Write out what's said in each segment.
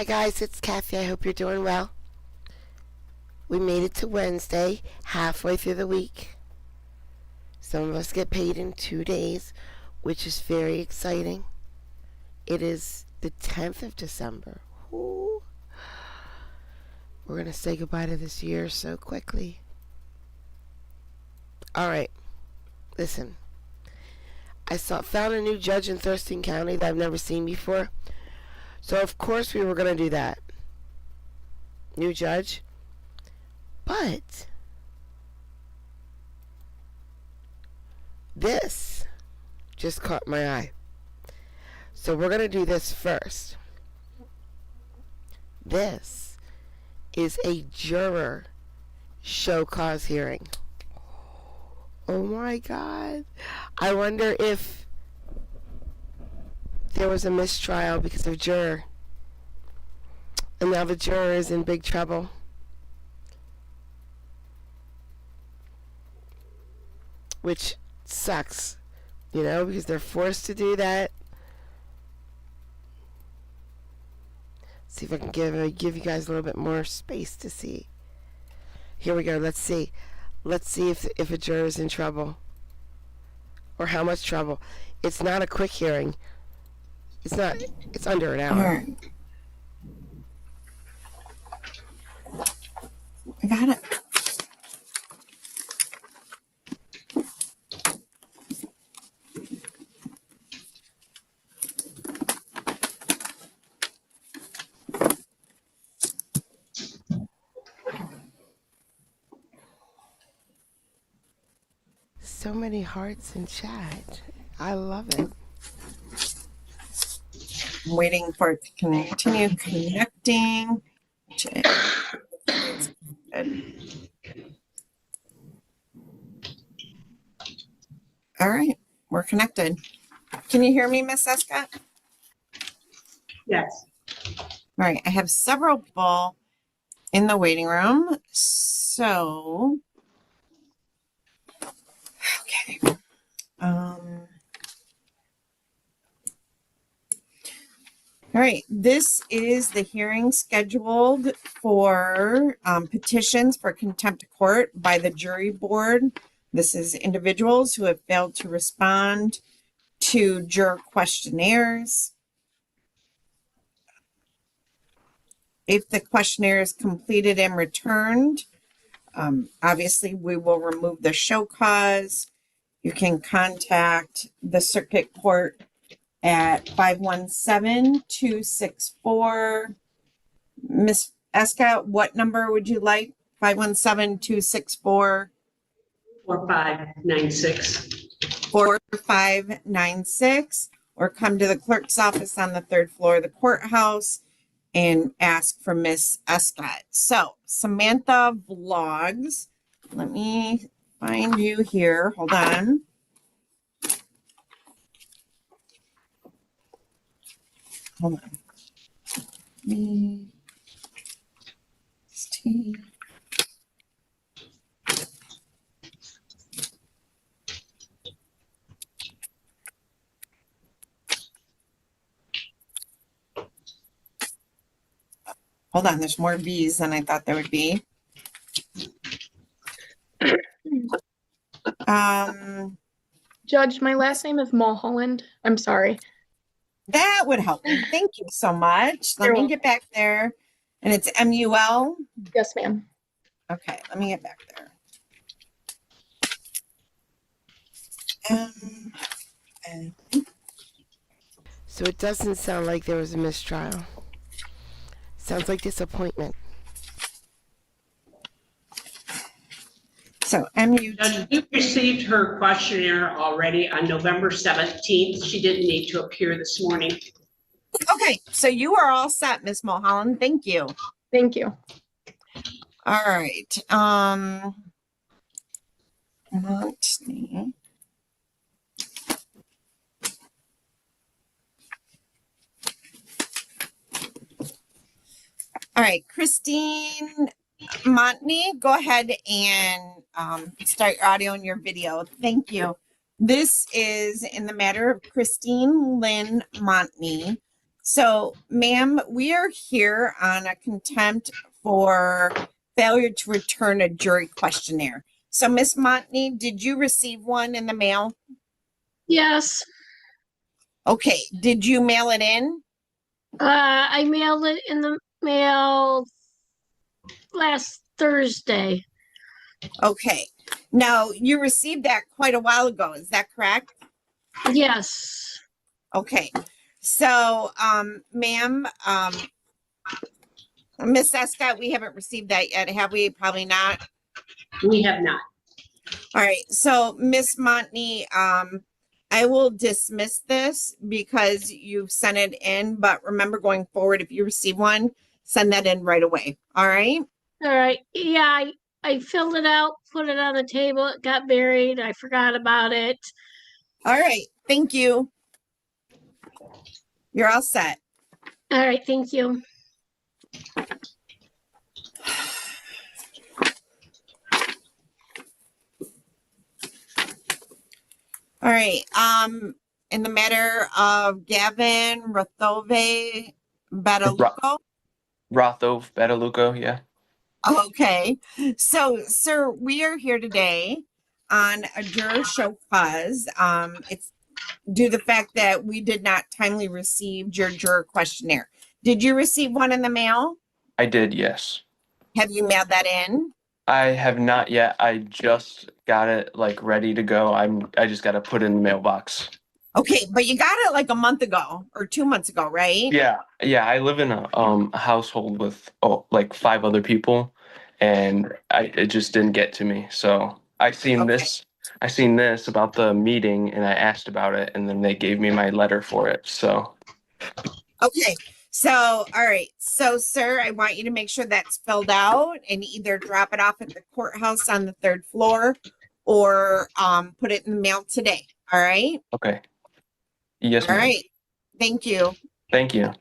Hi guys, it's Kathy. I hope you're doing well. We made it to Wednesday, halfway through the week. Some of us get paid in 2 days, which is very exciting. It is the 10th of December. Ooh. We're going to say goodbye to this year so quickly. Alright, listen. Found a new judge in Thurston County that I've never seen before. So of course we were going to do that. New judge. But this just caught my eye. So we're going to do this first. This is a juror show cause hearing. Oh my God. I wonder if there was a mistrial because of juror. And now the juror is in big trouble. Which sucks, because they're forced to do that. See if I can give you guys a little bit more space to see. Here we go. Let's see. Let's see if a juror is in trouble. Or how much trouble. It's not a quick hearing. It's under an hour. All right. I got it. So many hearts in chat. I love it. I'm waiting for it to continue connecting. All right, we're connected. Can you hear me, Miss Escott? Yes. All right, I have several people in the waiting room. So, okay. All right, this is the hearing scheduled for petitions for contempt of court by the jury board. This is individuals who have failed to respond to juror questionnaires. If the questionnaire is completed and returned, obviously we will remove the show cause. You can contact the circuit court at 517-264. Miss Escott, what number would you like? 517-264. 4596. 4596, or come to the clerk's office on the third floor of the courthouse and ask for Miss Escott. So, Samantha Vlogs, let me find you here. Hold on. Hold on. Hold on, there's more V's than I thought there would be. Judge, my last name is Mulholland. I'm sorry. That would help me. Thank you so much. Let me get back there. And it's M-U-L? Yes, ma'am. Okay, let me get back there. So it doesn't sound like there was a mistrial. Sounds like disappointment. So M-U-T. Judge, you received her questionnaire already on November 17th. She didn't need to appear this morning. Okay, so you are all set, Miss Mulholland. Thank you. Thank you. All right. Let's see. All right, Christine Montney, go ahead and start your audio and your video. Thank you. This is in the matter of Christine Lynn Montney, So, ma'am, we are here on a contempt for failure to return a jury questionnaire. So, Miss Montney, did you receive one in the mail? Yes, Okay, did you mail it in? I mailed it in the mail last Thursday. Okay. Now, you received that quite a while ago, is that correct? Yes, Okay. So, ma'am, Miss Escott, we haven't received that yet, have we? Probably not. We have not. All right, so Miss Montney, I will dismiss this because you've sent it in, but remember going forward, if you receive one, send that in right away. All right? all right. Yeah, I filled it out, put it on the table, it got buried, I forgot about it. All right, thank you. You're all set. All right, thank you. All right, in the matter of Gavin Rothove Badaluco. Rothov, Betaluco, yeah. Okay, so sir, we are here today on a juror show cause. It's due to the fact that we did not timely receive your juror questionnaire. Did you receive one in the mail? I did, yes. Have you mailed that in? I have not yet. I just got it like ready to go. I just gotta put it in the mailbox. Okay, but you got it like a month ago or 2 months ago, right? Yeah, yeah. I live in a household with like 5 other people, and it just didn't get to me. So I seen Okay. this about the meeting, and I asked about it, and then they gave me my letter for it. So Okay, so, all right. So, sir, I want you to make sure that's filled out and either drop it off at the courthouse on the 3rd floor or put it in the mail today. All right? okay. Yes, All ma'am. right. Thank you. Thank you.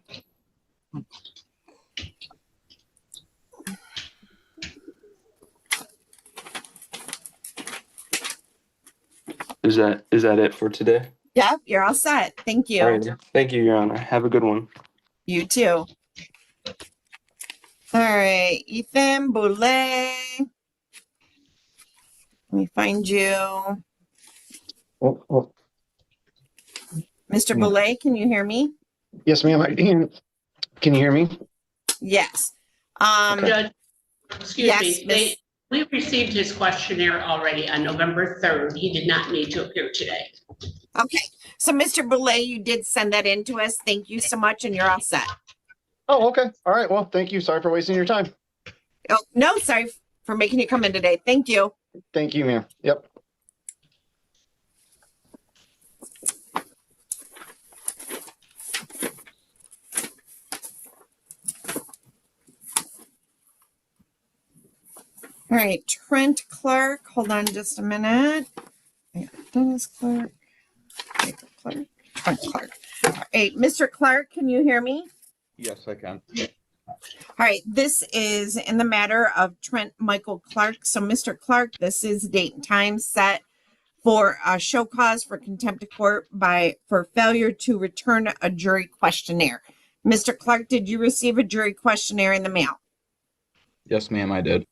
Is that it for today? Yep, you're all set. Thank you. All right. Thank you, Your Honor. Have a good one. You too. All right, Ethan Boulay. Let me find you. Oh, Mr. Yeah. Boulay, can you hear me? yes, ma'am. I can you hear me? Yes. Okay. Judge, excuse Yes, me, Miss- we received his questionnaire already on November 3rd. He did not need to appear today. Okay, so Mr. Boulay, you did send that in to us. Thank you so much, and you're all set. Oh, okay. All right. Well, thank you. Sorry for wasting your time. Oh, no, sorry for making you come in today. Thank you. Thank you, ma'am. Yep. All right, Trent Clark, hold on just a minute. Yeah, Dennis Clark, Jacob Clark, Trent Clark. All right, Mr. Clark, can you hear me? Yes, I can. All right, this is in the matter of Trent Michael Clark. So, Mr. Clark, this is date and time set for a show cause for contempt of court for failure to return a jury questionnaire. Mr. Clark, did you receive a jury questionnaire in the mail? Yes, ma'am, I did.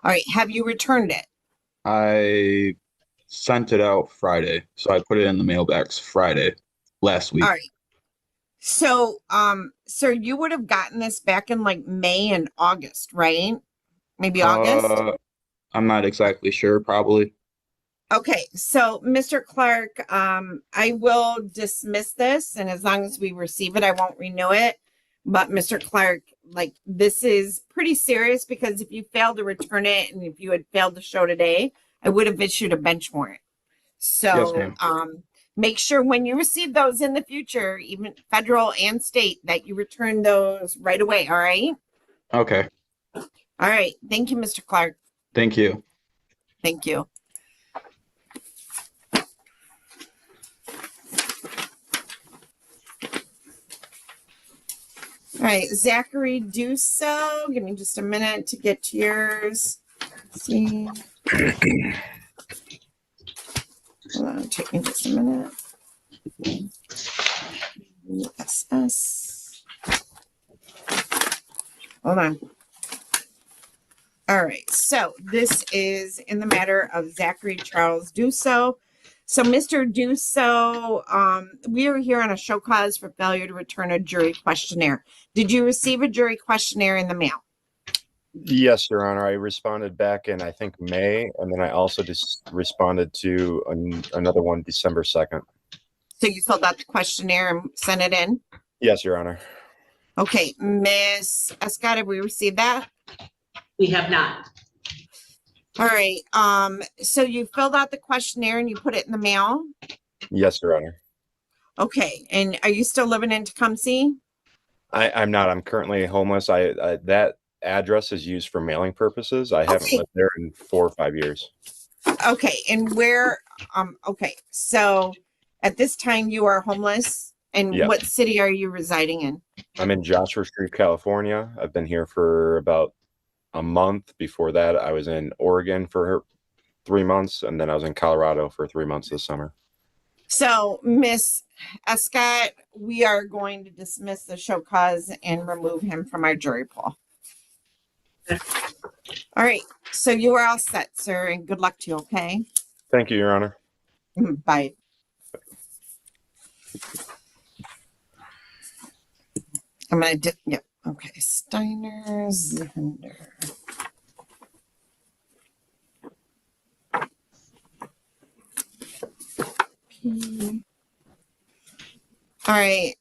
All right, have you returned it? I sent it out Friday, so I put it in the mailbox Friday last week. All right. So, sir, you would have gotten this back in like May and August, right? Maybe August? I'm not exactly sure, probably. Okay, so Mr. Clark, I will dismiss this, and as long as we receive it, I won't renew it. But Mr. Clark, like, this is pretty serious because if you failed to return it and if you had failed to show today, I would have issued a bench warrant. Yes, So, ma'am. make sure when you receive those in the future, even federal and state, that you return those right away. All right. Okay, All right. Thank you, Mr. Clark. thank you. Thank you. All right, Zachary Duso. Give me just a minute to get to yours. Let's see. Hold on, take me just a minute. SS. Hold on. All right, so this is in the matter of Zachary Charles Dusso. So Mr. Dusso, we are here on a show cause for failure to return a jury questionnaire. Did you receive a jury questionnaire in the mail? Yes, Your Honor. I responded back in, I think, May, and then I also just responded to another one December 2nd. So you filled out the questionnaire and sent it in? Yes, Your Honor. Okay, Miss Escott, have we received that? We have not. All right, so you filled out the questionnaire and you put it in the mail? Yes, Your Honor. Okay, and are you still living in Tecumseh? I'm not. I'm currently homeless. That address is used for mailing purposes. I haven't Okay. lived there in 4 or 5 years. Okay, and where, okay, so at this time you are homeless, and Yeah. what city are you residing in? I'm in Joshua Tree, California. I've been here for about a month. Before that, I was in Oregon for 3 months, and then I was in Colorado for 3 months this summer. So, Miss Escott, we are going to dismiss the show cause and remove him from our jury pool. All right, so you are all set, sir, and good luck to you, okay? Thank you, Your Honor. Bye. I'm gonna yep, okay, Steiner, Zender. All right,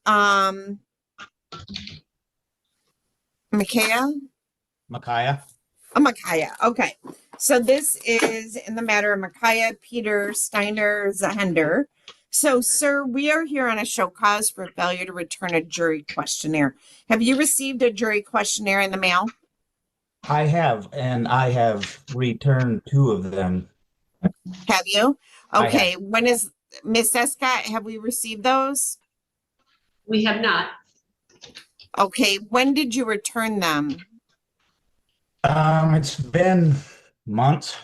Micaiah? Micaiah. Oh, Micaiah, okay. So this is in the matter of Micaiah Peter Steiner Zahender. So, sir, we are here on a show cause for failure to return a jury questionnaire. Have you received a jury questionnaire in the mail? I have, and I have returned 2 of them. Have you? I Okay, when is, Miss Escott, have we received those? We have not. Okay, when did you return them? It's been months.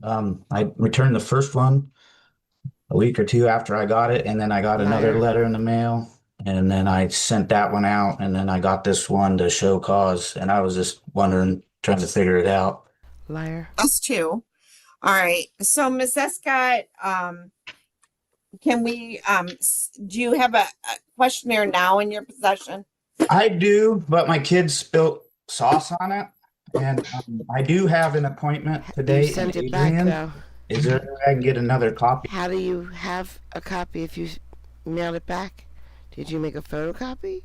I returned the first one a week or 2 after I got it, and then I got another Liar. letter in the mail, and then I sent that one out, and then I got this one to show cause, and I was just wondering, trying to figure it out. Liar. Us too. All right, so Miss Escott, can we, do you have a questionnaire now in your possession? I do, but my kids spilt sauce on it, and I do have an appointment today. You sent in it back Adrian. though. Is there a way I can get another copy How do you have a copy if you mailed it back? Did you make a photocopy?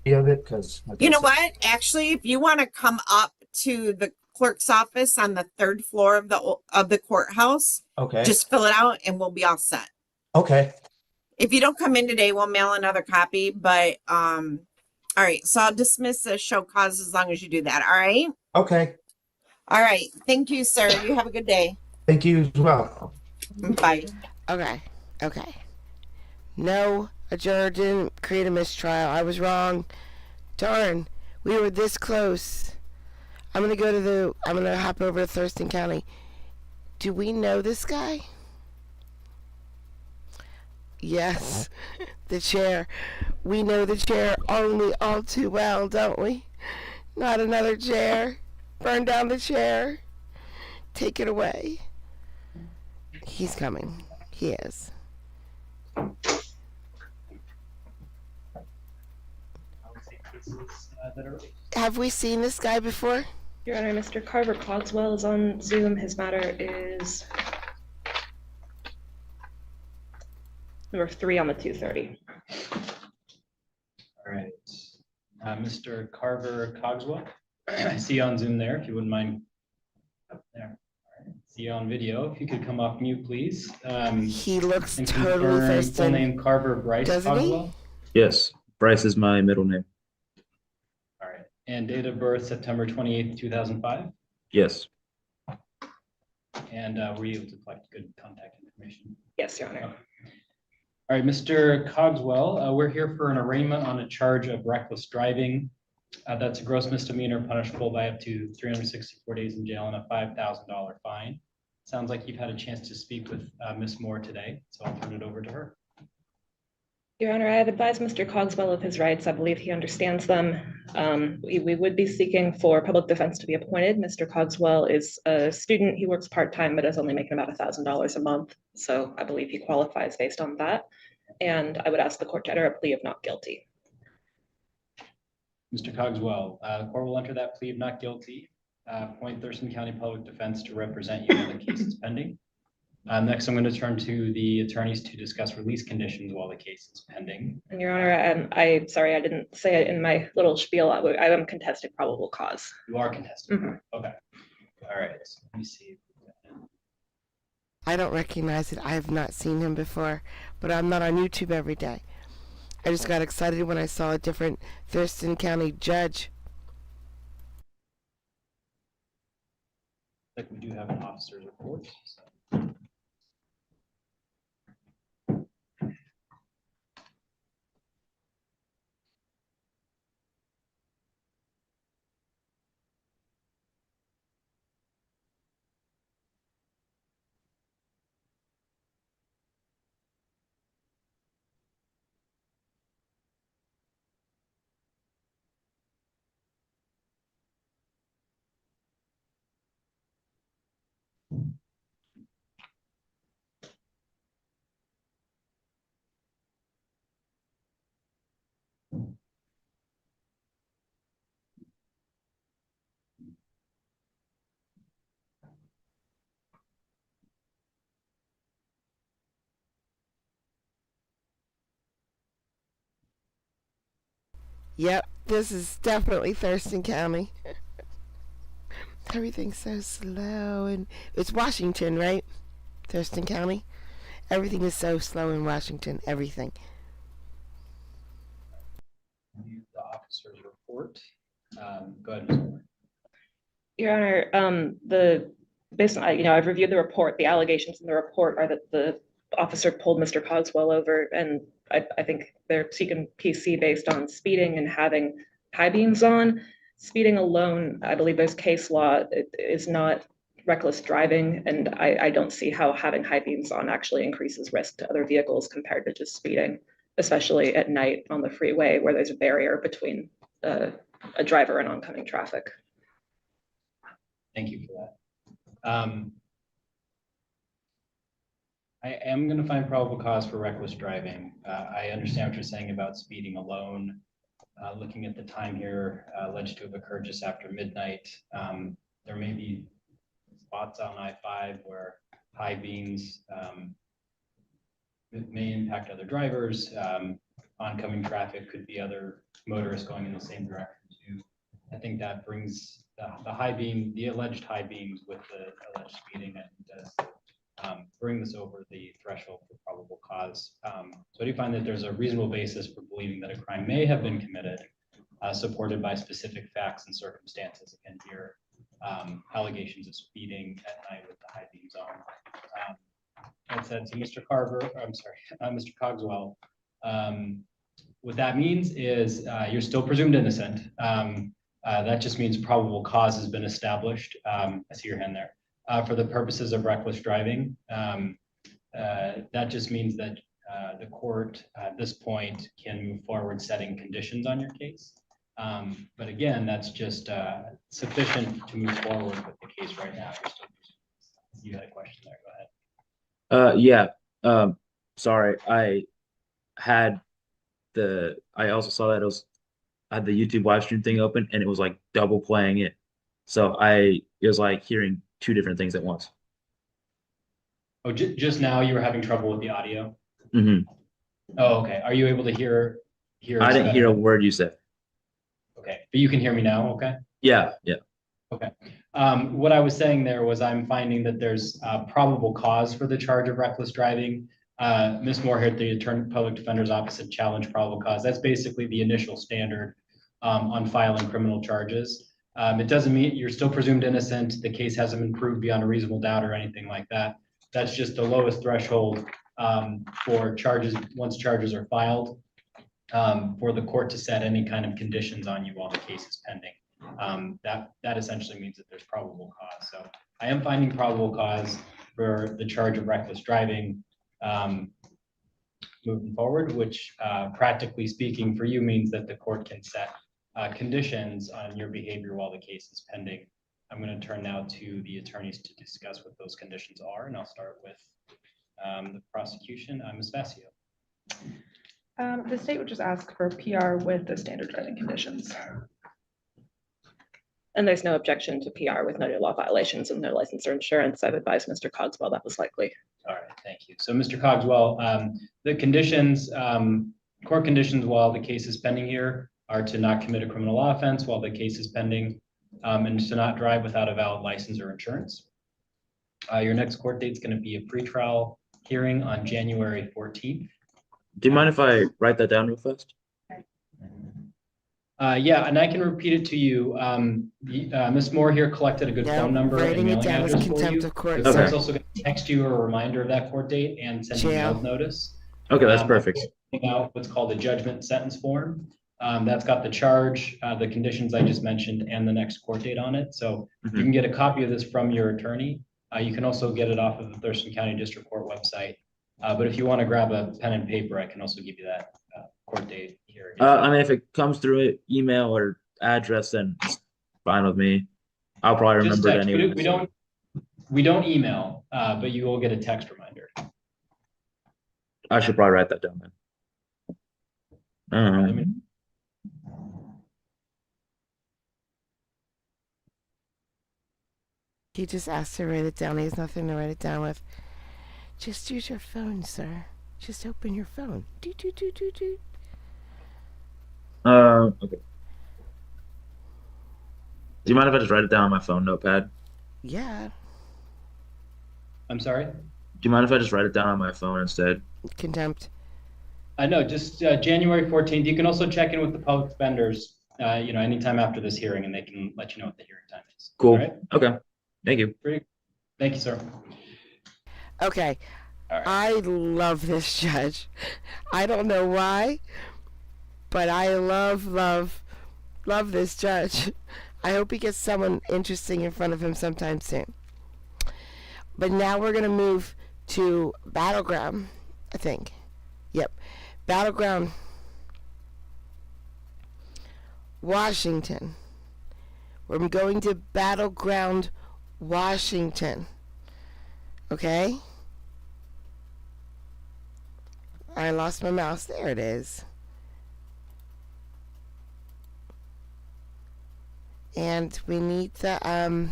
of it? Because You know what? Actually, if you want to come up to the clerk's office on the 3rd floor of the courthouse, Okay. just fill it out and we'll be all set. Okay. If you don't come in today, we'll mail another copy, but, all right, so I'll dismiss the show cause as long as you do that, all right? Okay. All right, thank you, sir. You have a good day. Thank you as well. Bye. Okay. Okay. No, a juror didn't create a mistrial. I was wrong. Darn. We were this close. I'm gonna hop over to Thurston County. Do we know this guy? Yes. The chair. We know the chair only all too well, don't we? Not another chair. Burn down the chair. Take it away. He's coming. He is. Have we seen this guy before? Your Honor, Mr. Carver Cogswell is on Zoom. His matter is number 3 on the 2:30. All right. Mr. Carver Cogswell, I see you on Zoom there, if you wouldn't mind. Up there. All right. See you on video. If you could come off mute, please. He looks And totally confirm full Thurston. name Carver Bryce Doesn't he? Cogswell. Yes, Bryce is my middle name. All right. And date of birth, September 28th, 2005. Yes. And were you able to collect good contact information? Yes, Your Honor. Okay. All right, Mr. Cogswell, we're here for an arraignment on a charge of reckless driving. That's a gross misdemeanor punishable by up to 364 days in jail and a $5,000 fine. Sounds like you've had a chance to speak with Ms. Moore today, so I'll turn it over to her. Your Honor, I have advised Mr. Cogswell of his rights. I believe he understands them. We would be seeking for public defense to be appointed. Mr. Cogswell is a student. He works part-time, but is only making about $1,000 a month. So I believe he qualifies based on that. And I would ask the court to enter a plea of not guilty. Mr. Cogswell, the court will enter that plea of not guilty. Appoint Thurston County Public Defense to represent you in the case is pending. Next, I'm going to turn to the attorneys to discuss release conditions while the case is pending. And Your Honor, I'm sorry, I didn't say it in my little spiel. I am contesting probable cause. You are contesting. Mhm. Okay. All right. So let me see. I don't recognize it. I have not seen him before, but I'm not on YouTube every day. I just got excited when I saw a different Thurston County judge. Like we do have an officer's report. So. Yep, this is definitely Thurston County. Everything's so slow, and it's Washington, right? Thurston County. Everything is so slow in Washington. Everything. The officer's report. Go ahead, Ms. Moore. Your Honor, based on, I've reviewed the report. The allegations in the report are that the officer pulled Mr. Cogswell over, and I think they're seeking PC based on speeding and having high beams on. Speeding alone, I believe there's case law, it is not reckless driving, and I don't see how having high beams on actually increases risk to other vehicles compared to just speeding, especially at night on the freeway where there's a barrier between a driver and oncoming traffic. Thank you for that. I am going to find probable cause for reckless driving. I understand what you're saying about speeding alone. Looking at the time here, alleged to have occurred just after midnight. There may be spots on I-5 where high beams may impact other drivers. Oncoming traffic could be other motorists going in the same direction too. I think that brings the high beam, the alleged high beams with the alleged speeding, and bring this over the threshold for probable cause. So I do find that there's a reasonable basis for believing that a crime may have been committed, supported by specific facts and circumstances. Again, here, allegations of speeding at night with the high beams on. That said, so Mr. Mr. Cogswell, what that means is you're still presumed innocent. That just means probable cause has been established. I see your hand there. For the purposes of reckless driving, that just means that the court at this point can move forward setting conditions on your case. But again, that's just sufficient to move forward with the case right now. You had a question there, go ahead. Yeah. Sorry, I also saw that I had the YouTube live stream thing open and it was like double playing it. So it was like hearing two different things at once. Oh, just now you were having trouble with the audio? Mm-hmm. Oh, okay. Are you able to hear? I didn't hear a word you said. Okay, but you can hear me now, okay? Yeah. Okay. What I was saying there was I'm finding that there's probable cause for the charge of reckless driving. Ms. Moorhead, the Public Defender's Office, had challenged probable cause. That's basically the initial standard on filing criminal charges. It doesn't mean you're still presumed innocent. The case hasn't been proved beyond a reasonable doubt or anything like that. That's just the lowest threshold for charges once charges are filed for the court to set any kind of conditions on you while the case is pending. That essentially means that there's probable cause. So I am finding probable cause for the charge of reckless driving. moving forward, which practically speaking for you means that the court can set conditions on your behavior while the case is pending. I'm going to turn now to the attorneys to discuss what those conditions are, and I'll start with the prosecution. Ms. Vascio. The state would just ask for PR with the standard driving conditions. And there's no objection to PR with no law violations and no license or insurance. I've advised Mr. Cogswell that was likely. All right, thank you. So Mr. Cogswell, the conditions, court conditions while the case is pending here are to not commit a criminal offense while the case is pending, and to not drive without a valid license or insurance. Your next court date is going to be a pretrial hearing on January 14th. Do you mind if I write that down real fast? Yeah, and I can repeat it to you. Ms. Moore here collected a good phone number and writing it mailing down as address for contempt you. of court. The Okay. clerk's also going to text you a reminder of that court date and send you a Jail. mailed notice. Okay, that's perfect. Out what's called a judgment sentence form. That's got the charge, the conditions I just mentioned, and the next court date on it. So you can get a copy of this from your attorney. You can also get it off of the Thurston County District Court website. But if you want to grab a pen and paper, I can also give you that court date here. I mean, if it comes through email or address, then it's fine with me. I'll probably Just remember it text. anyway. We don't email, but you will get a text reminder. I should probably write that down then. He just asked to write it down. He has nothing to write it down with. Just use your phone, sir. Just open your phone. Do, do, do, do, do. Okay. Do you mind if I just write it down on my phone notepad? Yeah. I'm sorry? Do you mind if I just write it down on my phone instead? Contempt. No, just January 14th. You can also check in with the public defenders, anytime after this hearing, and they can let you know what the hearing time is. Cool. All right? Okay. Thank you. Thank you, sir. Okay. All right. I love this judge. I don't know why, but I love this judge. I hope he gets someone interesting in front of him sometime soon. But now we're going to move to Battleground, I think. Yep. Battleground, Washington. We're going to Battleground, Washington. Okay? I lost my mouse. There it is. And we need the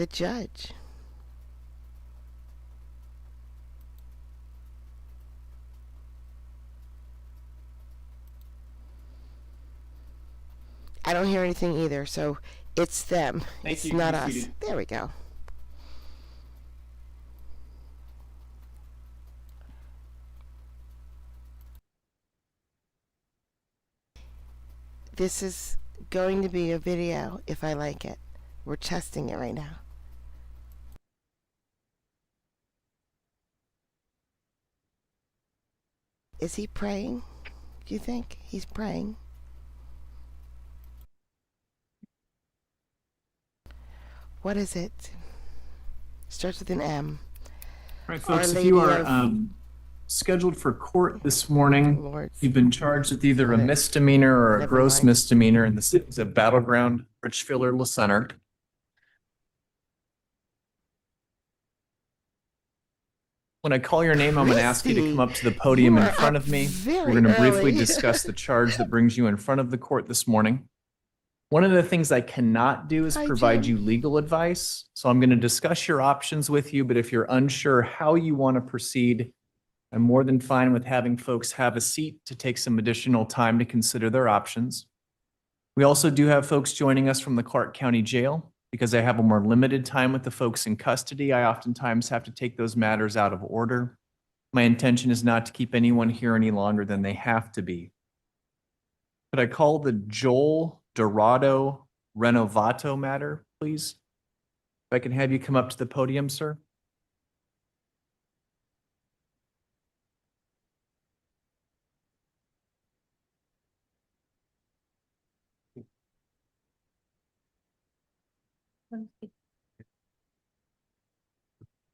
judge. I don't hear anything either, so it's them. It's not us. There we go. This is going to be a video if I like it. We're testing it right now. Is he praying? Do you think he's praying? What is it? Starts with an M. All right, folks, Our if you Lady are of- scheduled for court this morning, Lord. you've been charged with either a misdemeanor or a Never gross mind. misdemeanor in the cities of Battleground, Richfield, La Center. When I call your name, I'm going to ask you to come up to the podium you in are front up of me. very We're going to briefly early. discuss the charge that brings you in front of the court this morning. One of the things I cannot do is Hi, provide Jim. you legal advice. So I'm going to discuss your options with you, but if you're unsure how you want to proceed, I'm more than fine with having folks have a seat to take some additional time to consider their options. We also do have folks joining us from the Clark County Jail. Because I have a more limited time with the folks in custody, I oftentimes have to take those matters out of order. My intention is not to keep anyone here any longer than they have to be. Could I call the Joel Dorado Renovato matter, please? If I can have you come up to the podium, sir.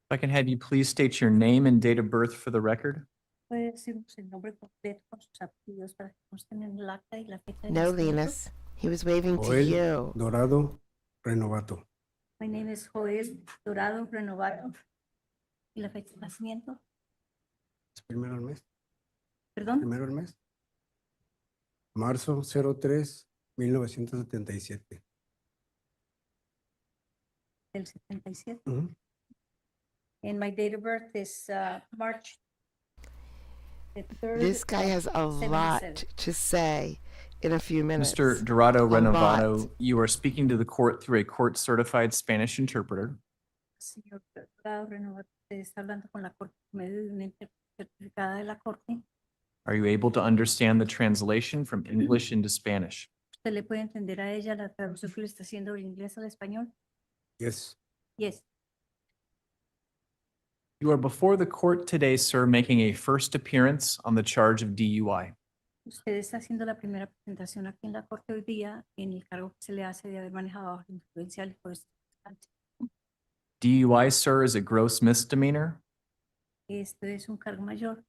If I can have you please state your name and date of birth for the record. Liz decirnos el nombre completo con sus apellidos para que consten en el acta y la fecha de No, nacimiento? Linus. He was waving to Joel you. Dorado Renovato. My name is Joel Dorado Renovato. ¿Y la fecha de nacimiento? ¿Es primero el mes? ¿Perdón? ¿Primero el mes? Marzo 03, 1977. Del 77. Ujú. And my date of birth is March the 3rd. This guy has a lot 77. to say in a few minutes. Mr. Dorado A lot. Renovato, you are speaking to the court through a court-certified Spanish interpreter. Señor Dorado Renovato, usted está hablando con la corte por medio de una intérprete certificada de la corte. Are you able to understand the translation from English into Spanish? ¿Usted le puede entender a ella la traducción que le está haciendo del inglés al español? Yes. Yes. You are before the court today, sir, making a first appearance on the charge of DUI. Usted está haciendo la primera presentación aquí en la corte hoy día en el cargo que se le hace de haber manejado bajo la influencia del juez. DUI, sir, is a gross misdemeanor. Esto es un cargo mayor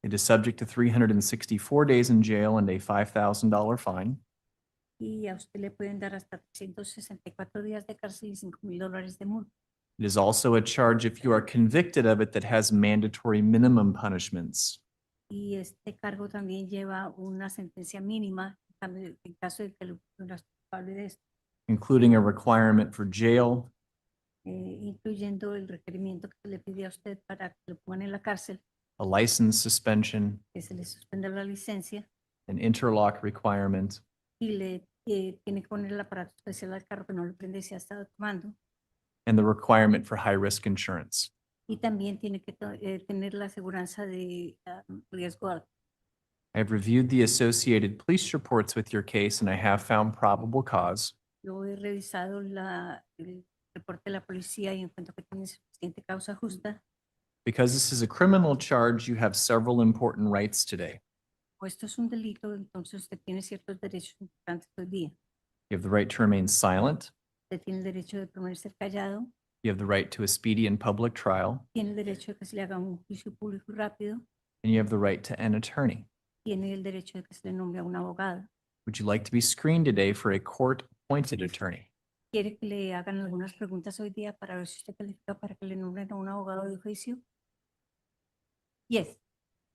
It is subject to 364 days in jail and a $5,000 fine. y a usted le pueden dar hasta 364 días de cárcel y $5,000 de multa. It is also a charge if you are convicted of it that has mandatory minimum punishments. Y este cargo también lleva una sentencia mínima en caso de que el fuera culpable de esto, Including a requirement for jail, incluyendo el requerimiento que se le pide a usted para que lo pongan en la cárcel, a license suspension, que se le suspenda la licencia an interlock requirement, y le tiene que poner el aparato especial al carro que no lo prende si ha estado tomando. and the requirement for high-risk insurance. Y también tiene que tener la aseguranza de riesgo alto. I have reviewed the associated police reports with your case and I have found probable cause. Yo he revisado el reporte de la policía y encuentro que tiene suficiente causa justa. Because this is a criminal charge, you have several important rights today. O esto es un delito, entonces usted tiene ciertos derechos importantes hoy día. You have the right to remain silent. Usted tiene el derecho de permanecer callado, You have the right to a speedy and public trial. tiene el derecho de que se le haga un juicio público y rápido, And you have the right to an attorney. tiene el derecho de que se le nombre a un abogado. Would you like to be screened today for a court-appointed attorney? ¿Quiere que le hagan algunas preguntas hoy día para ver si usted califica para que le nombren a un abogado de juicio? Yes.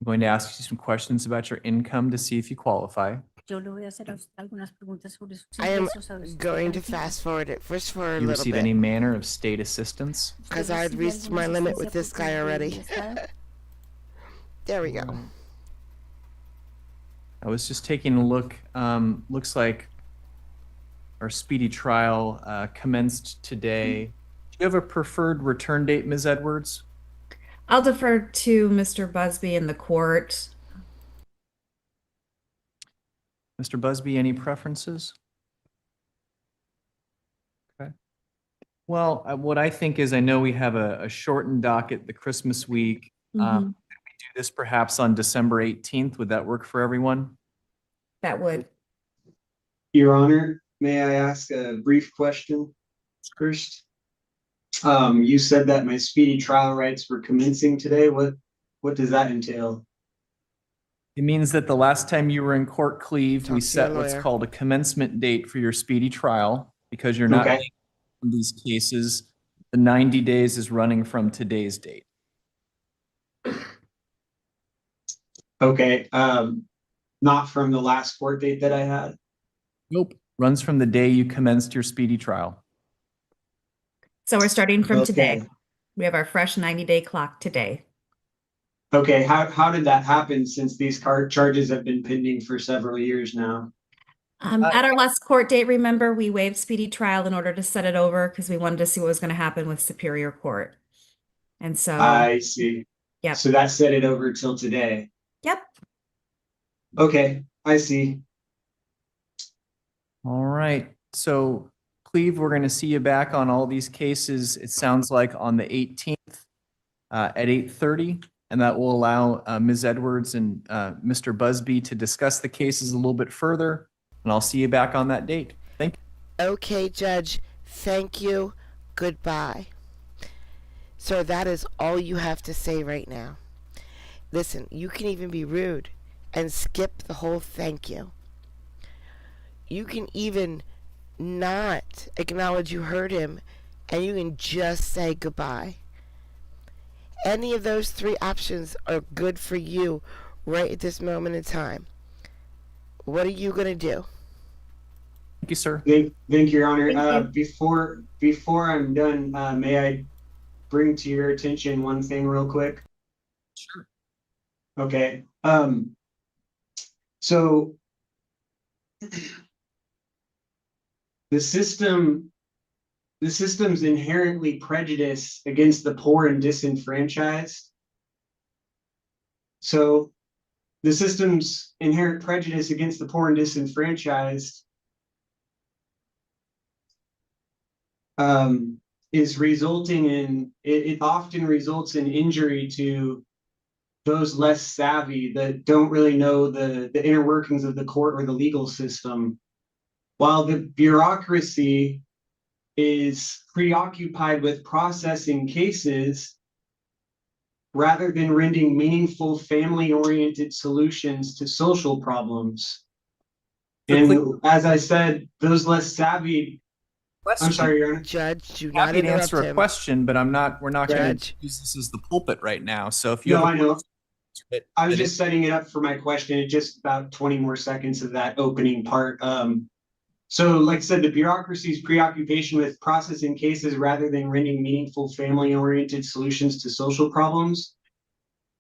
I'm going to ask you some questions about your income to see if you qualify. Yo le voy a hacer a usted algunas preguntas sobre sus I am ingresos. a ver si usted going to califica. fast forward it first for a Do you little receive any bit manner of state assistance? because ¿Usted I'd recibe reached my alguna limit with asistencia this por guy parte del already. Estado? There we go. I was just taking a look. Looks like our speedy trial commenced today. Do you have a preferred return date, Ms. Edwards? I'll defer to Mr. Busby in the court. Mr. Busby, any preferences? Okay. Well, what I think is I know we have a shortened docket the Christmas week. Mhm. Could we do this perhaps on December 18th? Would that work for everyone? That would. Your Honor, may I ask a brief question first? You said that my speedy trial rights were commencing today. What does that entail? It means that the last time you were in court, Cleve, we Talk to set your what's lawyer. called a commencement date for your speedy trial because you're not Okay. late in these cases. The 90 days is running from today's date. Okay, not from the last court date that I had. Nope. Runs from the day you commenced your speedy trial. So we're starting from today. Okay. We have our fresh 90-day clock today. Okay, how did that happen since these charges have been pending for several years now? At our last court date, remember, we waived speedy trial in order to set it over because we wanted to see what was going to happen with Superior Court. And so, I see. Yep. So that set it over till today. yep. Okay, I see. All right. So, Cleve, we're going to see you back on all these cases. It sounds like on the 18th at 8:30, and that will allow Ms. Edwards and Mr. Busby to discuss the cases a little bit further. And I'll see you back on that date. Thank you. Okay, Judge. Thank you. Goodbye. Sir, that is all you have to say right now. Listen, you can even be rude and skip the whole thank you. You can even not acknowledge you heard him, and you can just say goodbye. Any of those three options are good for you right at this moment in time. What are you going to do? Thank you, sir. Thank you, Your Honor. Thank Before I'm done, may I bring to your attention one thing real quick? Sure. Okay. So the system's inherently prejudiced against the poor and disenfranchised. So the system's inherent prejudice against the poor and disenfranchised is resulting in, it often results in injury to those less savvy that don't really know the inner workings of the court or the legal system. While the bureaucracy is preoccupied with processing cases rather than rendering meaningful family-oriented solutions to social problems. And as I said, those less savvy. I'm sorry, Your Honor. Judge, do not Happy to interrupt answer a him. question, but we're not going to Judge. use this as the pulpit right now. So if you No, have I know. I was just setting it up for my question. It's just about 20 more seconds of that opening part. So like I said, the bureaucracy's preoccupation with processing cases rather than rendering meaningful family-oriented solutions to social problems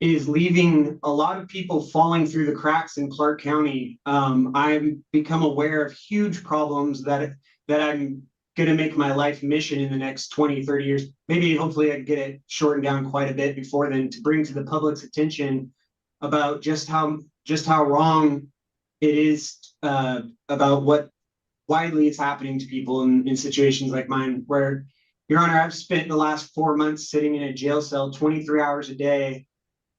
is leaving a lot of people falling through the cracks in Clark County. I've become aware of huge problems that I'm going to make my life mission in the next 20, 30 years. Maybe hopefully I can get it shortened down quite a bit before then, to bring to the public's attention about just how wrong it is about what widely is happening to people in situations like mine, where, Your Honor, I've spent the last 4 months sitting in a jail cell 23 hours a day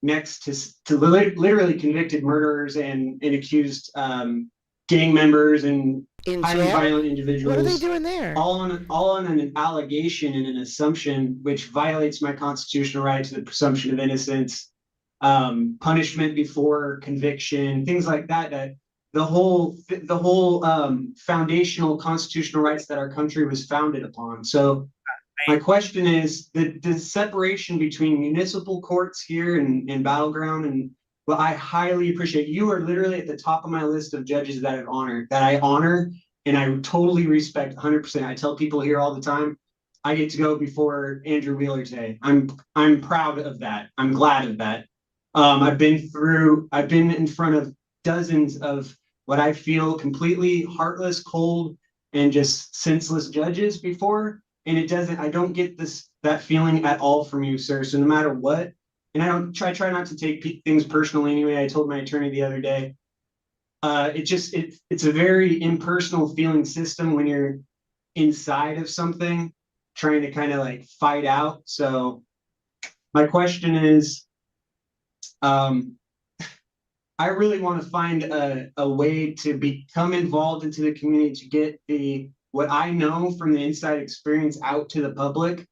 next to literally convicted murderers and accused gang members and highly violent individuals. What are they doing there? All on an allegation and an assumption which violates my constitutional right to the presumption of innocence, punishment before conviction, things like that. That the whole foundational constitutional rights that our country was founded upon. So my question is the separation between municipal courts here and Battleground, and well, I highly appreciate, you are literally at the top of my list of judges that I honor, and I totally respect 100%. I tell people here all the time, I get to go before Andrew Wheeler today. I'm proud of that. I'm glad of that. I've been in front of dozens of what I feel completely heartless, cold, and just senseless judges before. And I don't get that feeling at all from you, sir. So no matter what, and I don't try not to take things personally anyway. I told my attorney the other day, it's a very impersonal feeling system when you're inside of something, trying to kind of like fight out. So my question is, I really want to find a way to become involved into the community, to get what I know from the inside experience out to the public.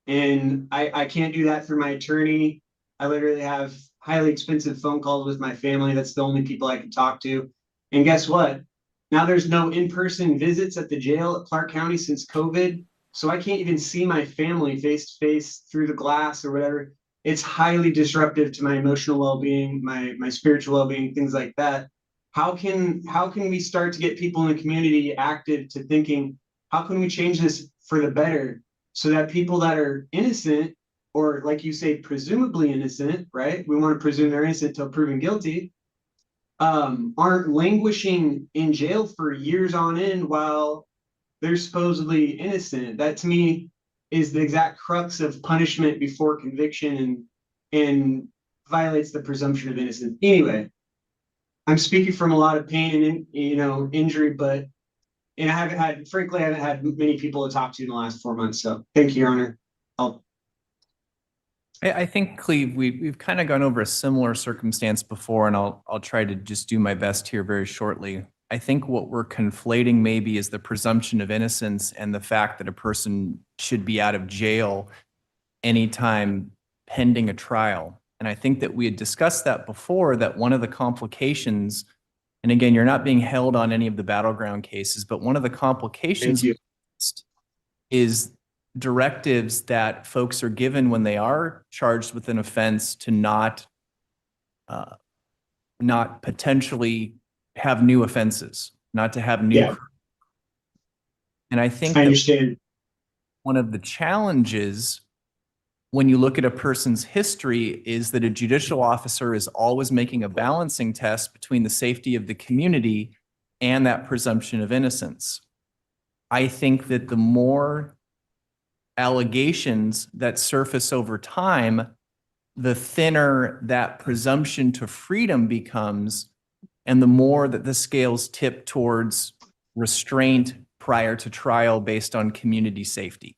And I can't do that through my attorney. I literally have highly expensive phone calls with my family. That's the only people I can talk to. And guess what? Now there's no in-person visits at the jail at Clark County since COVID. So I can't even see my family face to face through the glass or whatever. It's highly disruptive to my emotional well-being, my spiritual well-being, things like that. How can we start to get people in the community active to thinking, how can we change this for the better, so that people that are innocent, or like you say, presumably innocent, right? We want to presume they're innocent until proven guilty, aren't languishing in jail for years on end while they're supposedly innocent. That to me is the exact crux of punishment before conviction and violates the presumption of innocence. Anyway, I'm speaking from a lot of pain and injury, and I haven't had many people to talk to in the last 4 months. So thank you, Your Honor. I think, Cleve, we've kind of gone over a similar circumstance before, and I'll try to just do my best here very shortly. I think what we're conflating maybe is the presumption of innocence and the fact that a person should be out of jail anytime pending a trial. And I think that we had discussed that before, that one of the complications, and again, you're not being held on any of the battleground cases, but one of the complications is directives that folks are given when they are charged with an offense to not potentially have new offenses, not to have new. Yeah. And I think I understand. one of the challenges when you look at a person's history is that a judicial officer is always making a balancing test between the safety of the community and that presumption of innocence. I think that the more allegations that surface over time, the thinner that presumption to freedom becomes, and the more that the scales tip towards restraint prior to trial based on community safety.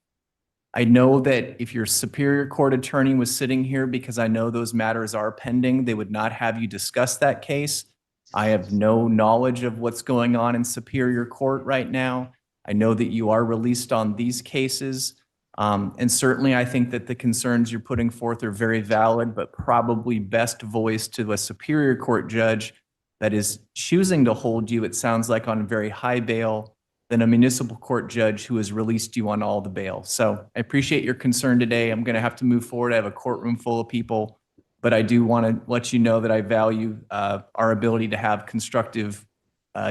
I know that if your Superior Court attorney was sitting here, because I know those matters are pending, they would not have you discuss that case. I have no knowledge of what's going on in Superior Court right now. I know that you are released on these cases. And certainly I think that the concerns you're putting forth are very valid, but probably best voiced to a Superior Court judge that is choosing to hold you, it sounds like, on very high bail than a municipal court judge who has released you on all the bail. So I appreciate your concern today. I'm going to have to move forward. I have a courtroom full of people, but I do want to let you know that I value our ability to have constructive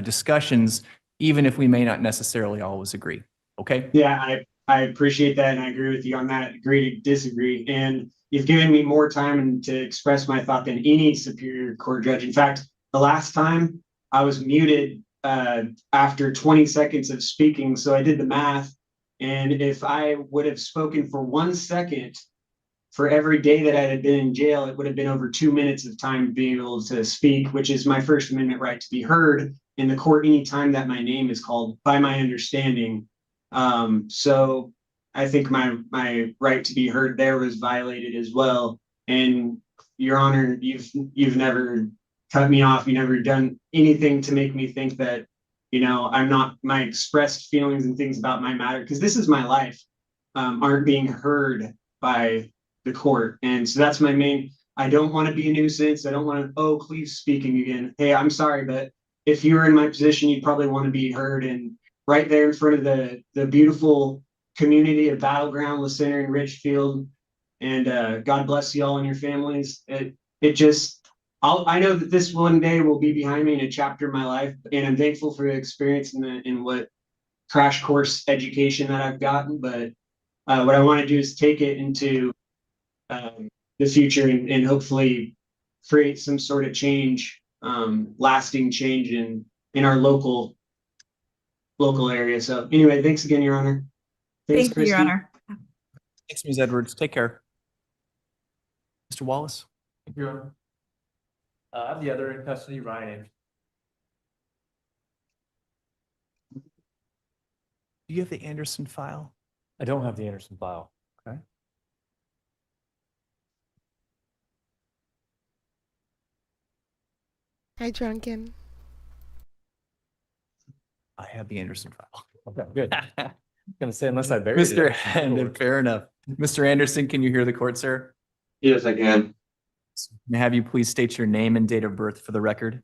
discussions, even if we may not necessarily always agree. Okay? Yeah, I appreciate that, and I agree with you on that. Agree to disagree. And you've given me more time to express my thought than any Superior Court judge. In fact, the last time I was muted after 20 seconds of speaking, so I did the math. And if I would have spoken for 1 second for every day that I had been in jail, it would have been over 2 minutes of time being able to speak, which is my First Amendment right to be heard in the court anytime that my name is called, by my understanding. So I think my right to be heard there was violated as well. And Your Honor, you've never cut me off. You never done anything to make me think that, I'm not, my expressed feelings and things about my matter, because this is my life, aren't being heard by the court. And so that's my main, I don't want to be a nuisance. I don't want to, oh, Cleve's speaking again. Hey, I'm sorry, but if you were in my position, you'd probably want to be heard. And right there in front of the beautiful community of Battleground, La Center, and Richfield. And God bless you all and your families. It just, I know that this one day will be behind me in a chapter of my life, and I'm thankful for the experience in what crash course education that I've gotten. But what I want to do is take it into the future and hopefully create some sort of change, lasting change in our local area. So anyway, thanks again, Your Honor. Thanks, Thank you, Your Christy. Honor. Thanks, Ms. Edwards. Take care. Mr. Wallace? Thank you, Your Honor. I have the other in custody, Ryan Anderson. Do you have the Anderson file? I don't have the Anderson file. Okay. Hi, Drunken. I have the Anderson file. Okay, good. I'm gonna say unless I buried Mr. it. And fair enough. Mr. Anderson, can you hear the court, sir? Yes, I can. May I have you please state your name and date of birth for the record?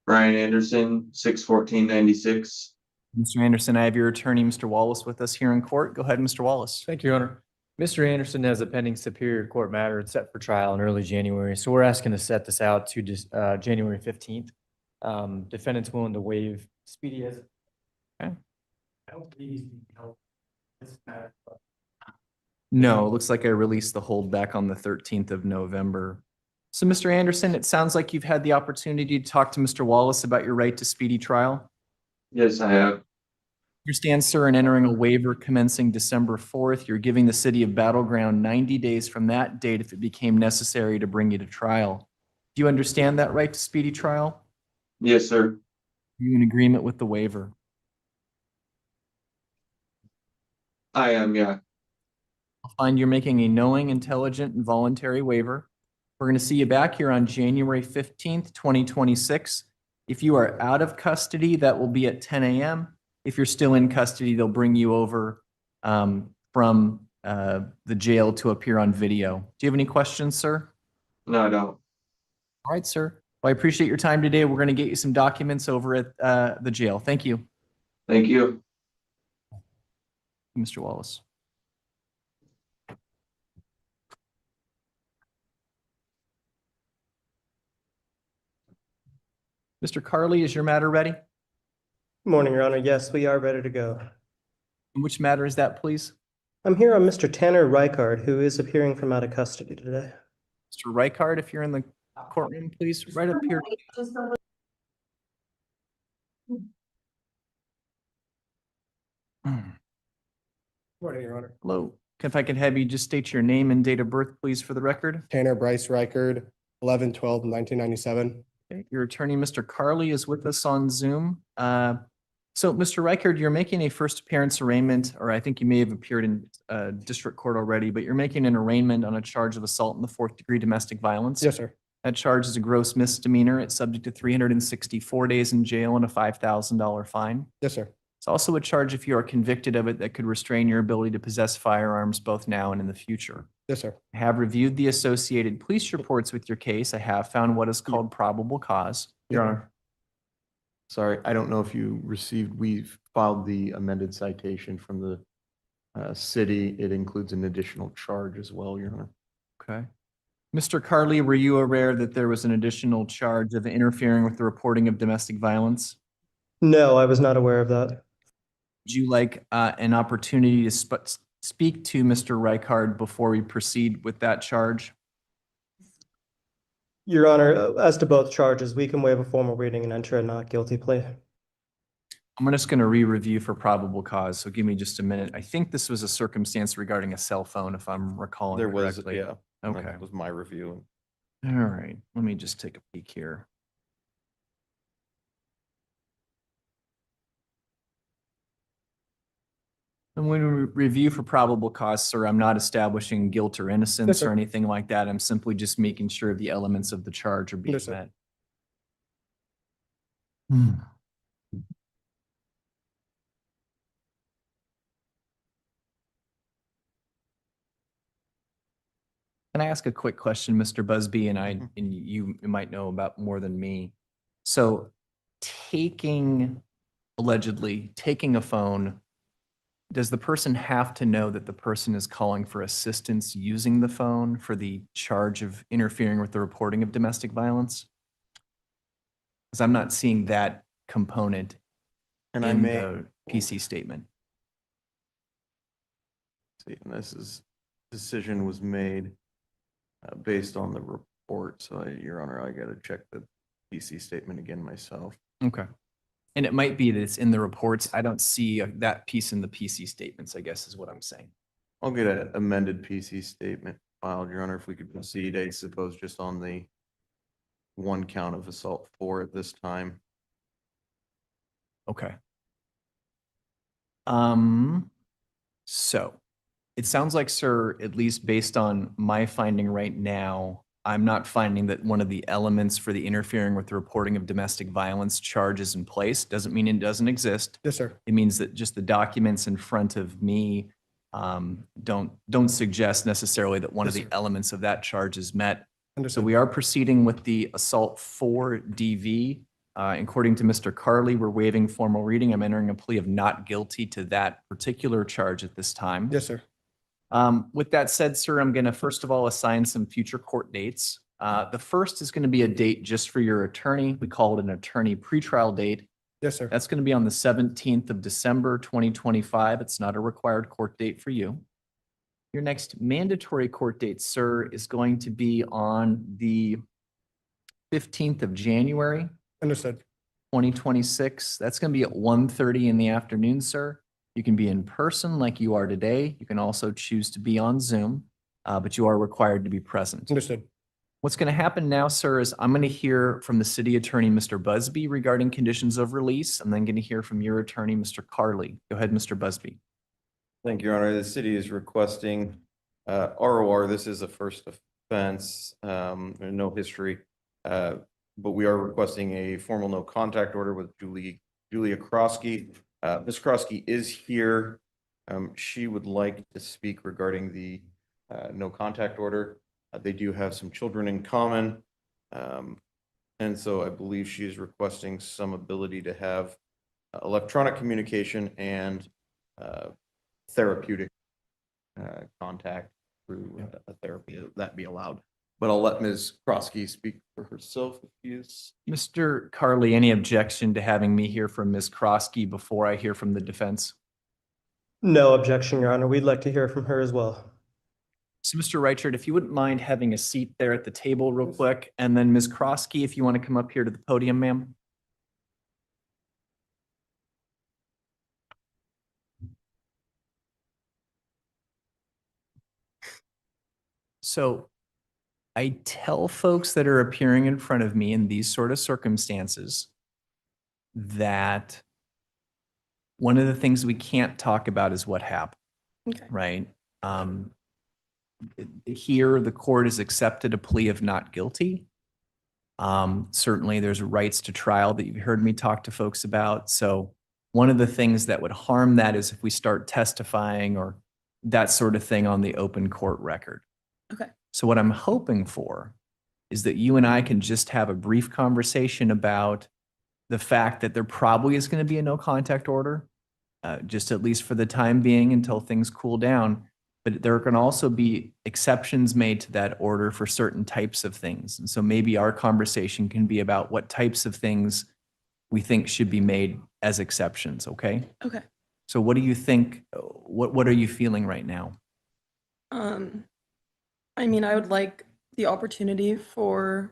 Ryan Anderson, 6/14/96. Mr. Anderson, I have your attorney, Mr. Wallace, with us here in court. Go ahead, Mr. Wallace. Thank you, Your Honor. Mr. Anderson has a pending Superior Court matter. It's set for trial in early January. So we're asking to set this out to January 15th. Defendant's willing to waive speedy as. Okay. I don't believe he's being held this matter, but No, it looks like I released the hold back on the 13th of November. So, Mr. Anderson, it sounds like you've had the opportunity to talk to Mr. Wallace about your right to speedy trial. Yes, I have. Understand, sir, in entering a waiver commencing December 4th, you're giving the city of Battleground 90 days from that date if it became necessary to bring you to trial. Do you understand that right to speedy trial? Yes, sir. Are you in agreement with the waiver? I am, yeah. I'll find you're making a knowing, intelligent, and voluntary waiver. We're going to see you back here on January 15th, 2026. If you are out of custody, that will be at 10 a.m. If you're still in custody, they'll bring you over from the jail to appear on video. Do you have any questions, sir? No, I don't. All right, sir. Well, I appreciate your time today. We're going to get you some documents over at the jail. Thank you, Thank you. Mr. Wallace. Mr. Carly, is your matter ready? Morning, Your Honor. Yes, we are ready to go. And which matter is that, please? I'm here on Mr. Tanner Reichard, who is appearing from out of custody today. Mr. Reichard, if you're in the courtroom, please, right up here. Morning, Your Honor. Hello. If I could have you just state your name and date of birth, please, for the record. Tanner Bryce Reichard, 11/12/1997. Okay, your attorney, Mr. Carly, is with us on Zoom. So, Mr. Reichard, you're making a first appearance arraignment, or I think you may have appeared in district court already, but you're making an arraignment on a charge of assault in the 4th-degree domestic violence. Yes, sir. That charge is a gross misdemeanor. It's subject to 364 days in jail and a $5,000 fine. Yes, sir. It's also a charge, if you are convicted of it, that could restrain your ability to possess firearms both now and in the future. Yes, sir. I have reviewed the associated police reports with your case. I have found what is called probable cause. Your Honor. Sorry, I don't know if you received, we've filed the amended citation from the city. It includes an additional charge as well, Your Honor. Okay. Mr. Carly, were you aware that there was an additional charge of interfering with the reporting of domestic violence? No, I was not aware of that. Would you like an opportunity to speak to Mr. Reichard before we proceed with that charge? Your Honor, as to both charges, we can waive a formal reading and enter a not guilty plea. I'm just going to re-review for probable cause, so give me just a minute. I think this was a circumstance regarding a cell phone, if I'm recalling There was, correctly. yeah. Okay. That was my review. All right, let me just take a peek here. And when we review for probable cause, sir, I'm not establishing guilt or innocence Yes, sir. or anything like that. I'm simply just making sure the elements of the charge are being Yes, sir. met. Hmm. Can I ask a quick question, Mr. Busby, and you might know about more than me. So allegedly taking a phone, does the person have to know that the person is calling for assistance using the phone for the charge of interfering with the reporting of domestic violence? Because I'm not seeing that component And I in may, the PC statement. see, and this is, decision was made based on the report. So Your Honor, I got to check the PC statement again myself. Okay. And it might be that it's in the reports. I don't see that piece in the PC statements, I guess is what I'm saying. I'll get an amended PC statement filed, Your Honor, if we could proceed, I suppose, just on the one count of assault 4 at this time. Okay. So it sounds like, sir, at least based on my finding right now, I'm not finding that one of the elements for the interfering with the reporting of domestic violence charge is in place. Doesn't mean it doesn't exist. Yes, sir. It means that just the documents in front of me don't suggest necessarily that one Yes, of the sir. elements of that charge is met. So Understood. we are proceeding with the assault 4 DV. According to Mr. Carly, we're waiving formal reading. I'm entering a plea of not guilty to that particular charge at this time. Yes, sir. With that said, sir, I'm going to first of all assign some future court dates. The first is going to be a date just for your attorney. We call it an attorney pretrial date. Yes, sir. That's going to be on the 17th of December, 2025. It's not a required court date for you. Your next mandatory court date, sir, is going to be on the 15th of January, Understood. 2026. That's going to be at 1:30 in the afternoon, sir. You can be in person like you are today. You can also choose to be on Zoom, but you are required to be present. Understood. What's going to happen now, sir, is I'm going to hear from the city attorney, Mr. Busby, regarding conditions of release. I'm then going to hear from your attorney, Mr. Carly. Go ahead, Mr. Busby. Thank you, Your Honor. The city is requesting ROR. This is a first offense, no history, but we are requesting a formal no contact order with Julia Krosky. Ms. Krosky is here. She would like to speak regarding the no contact order. They do have some children in common. And so I believe she is requesting some ability to have electronic communication and therapeutic contact through a therapy that be allowed. But I'll let Ms. Krosky speak for herself if she is. Mr. Carly, any objection to having me hear from Ms. Krosky before I hear from the defense? No objection, Your Honor. We'd like to hear from her as well. So Mr. Reichert, if you wouldn't mind having a seat there at the table real quick, and then Ms. Krosky, if you want to come up here to the podium, ma'am. So I tell folks that are appearing in front of me in these sort of circumstances that one of the things we can't talk about is what happened, Okay. right? Here, the court has accepted a plea of not guilty. Certainly, there's rights to trial that you've heard me talk to folks about. So one of the things that would harm that is if we start testifying or that sort of thing on the open court record. Okay. So what I'm hoping for is that you and I can just have a brief conversation about the fact that there probably is going to be a no contact order, just at least for the time being until things cool down. But there can also be exceptions made to that order for certain types of things. And so maybe our conversation can be about what types of things we think should be made as exceptions, okay? Okay. So what do you think, what are you feeling right now? I mean, I would like the opportunity for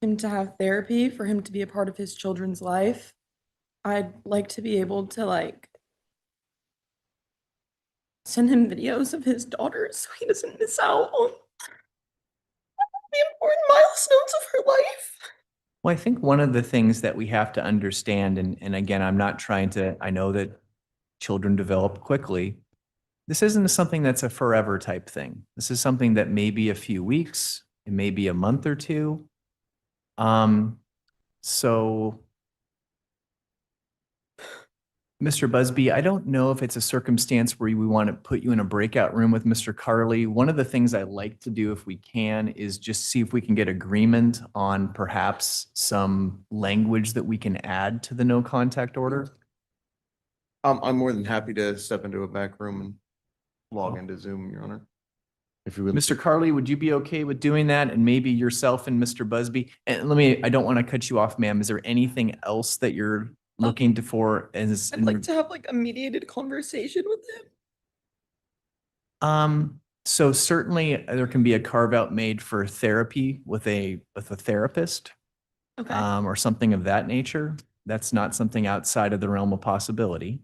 him to have therapy, for him to be a part of his children's life. I'd like to be able to like send him videos of his daughters so he doesn't miss out on the important milestones of her life. Well, I think one of the things that we have to understand, and again, I'm not trying to, I know that children develop quickly. This isn't something that's a forever type thing. This is something that may be a few weeks, it may be a month or two. So, Mr. Busby, I don't know if it's a circumstance where we want to put you in a breakout room with Mr. Carly. One of the things I like to do if we can is just see if we can get agreement on perhaps some language that we can add to the no contact order. I'm more than happy to step into a back room and log into Zoom, Your Honor. If you would. Mr. Carly, would you be okay with doing that? And maybe yourself and Mr. Busby? And I don't want to cut you off, ma'am. Is there anything else that you're looking to for as I'd like to have like a mediated conversation with him. So certainly there can be a carve out made for therapy with a therapist. Okay. Or something of that nature. That's not something outside of the realm of possibility.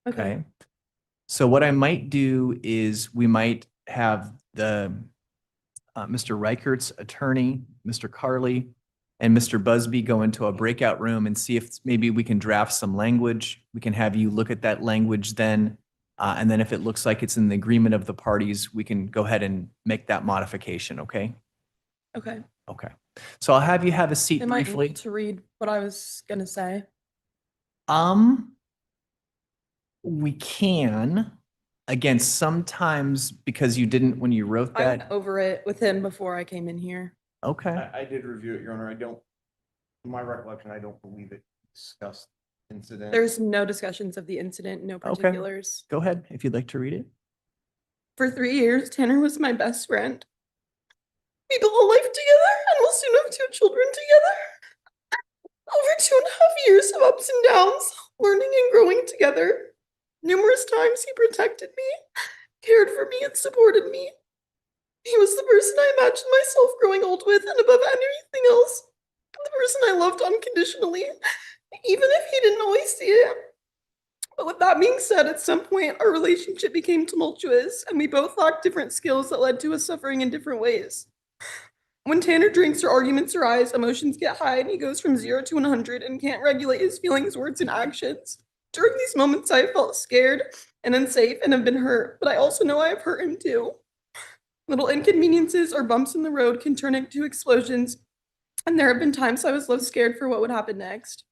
Okay. So what I might do is we might have the Mr. Reichert's attorney, Mr. Carly, and Mr. Busby go into a breakout room and see if maybe we can draft some language. We can have you look at that language then. And then if it looks like it's in the agreement of the parties, we can go ahead and make that modification, okay? Okay. Okay. So I'll have you have a seat Am I briefly. able to read what I was gonna say? We can. Again, sometimes because you didn't when you wrote I that. went over it with him before I came in here. Okay. I did review it, Your Honor. In my recollection, I don't believe it discussed incident. There's no discussions of the incident, no Okay. particulars. Go ahead if you'd like to read it. For 3 years, Tanner was my best friend. We built a life together and will soon have 2 children together. Over 2.5 years of ups and downs, learning and growing together. Numerous times he protected me, cared for me, and supported me. He was the person I imagined myself growing old with, and above anything else, the person I loved unconditionally, even if he didn't always see it. But with that being said, at some point, our relationship became tumultuous, and we both lacked different skills that led to us suffering in different ways. When Tanner drinks or arguments arise, emotions get high, and he goes from 0 to 100 and can't regulate his feelings, words, and actions. During these moments, I felt scared and unsafe and have been hurt, but I also know I have hurt him too. Little inconveniences or bumps in the road can turn into explosions, and there have been times I was left scared for what would happen next.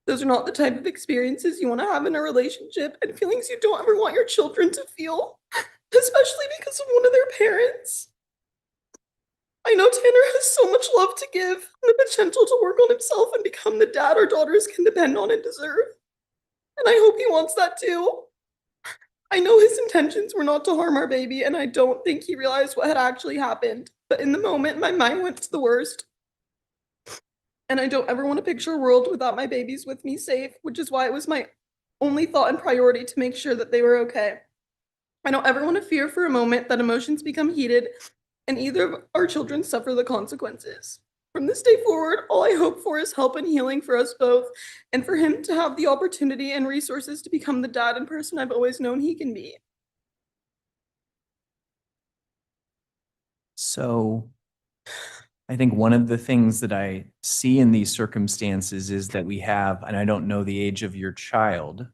Those are not the type of experiences you want to have in a relationship, and feelings you don't ever want your children to feel, especially because of one of their parents. know Tanner has so much love to give and the potential to work on himself and become the dad our daughters can depend on and deserve. And I hope he wants that too. I know his intentions were not to harm our baby, and I don't think he realized what had actually happened. But in the moment, my mind went to the worst. And I don't ever want to picture a world without my babies with me safe, which is why it was my only thought and priority to make sure that they were okay. I don't ever want to fear for a moment that emotions become heated and either of our children suffer the consequences. From this day forward, all I hope for is help and healing for us both, and for him to have the opportunity and resources to become the dad and person I've always known he can be. So I think one of the things that I see in these circumstances is that we have, and I don't know the age of your child.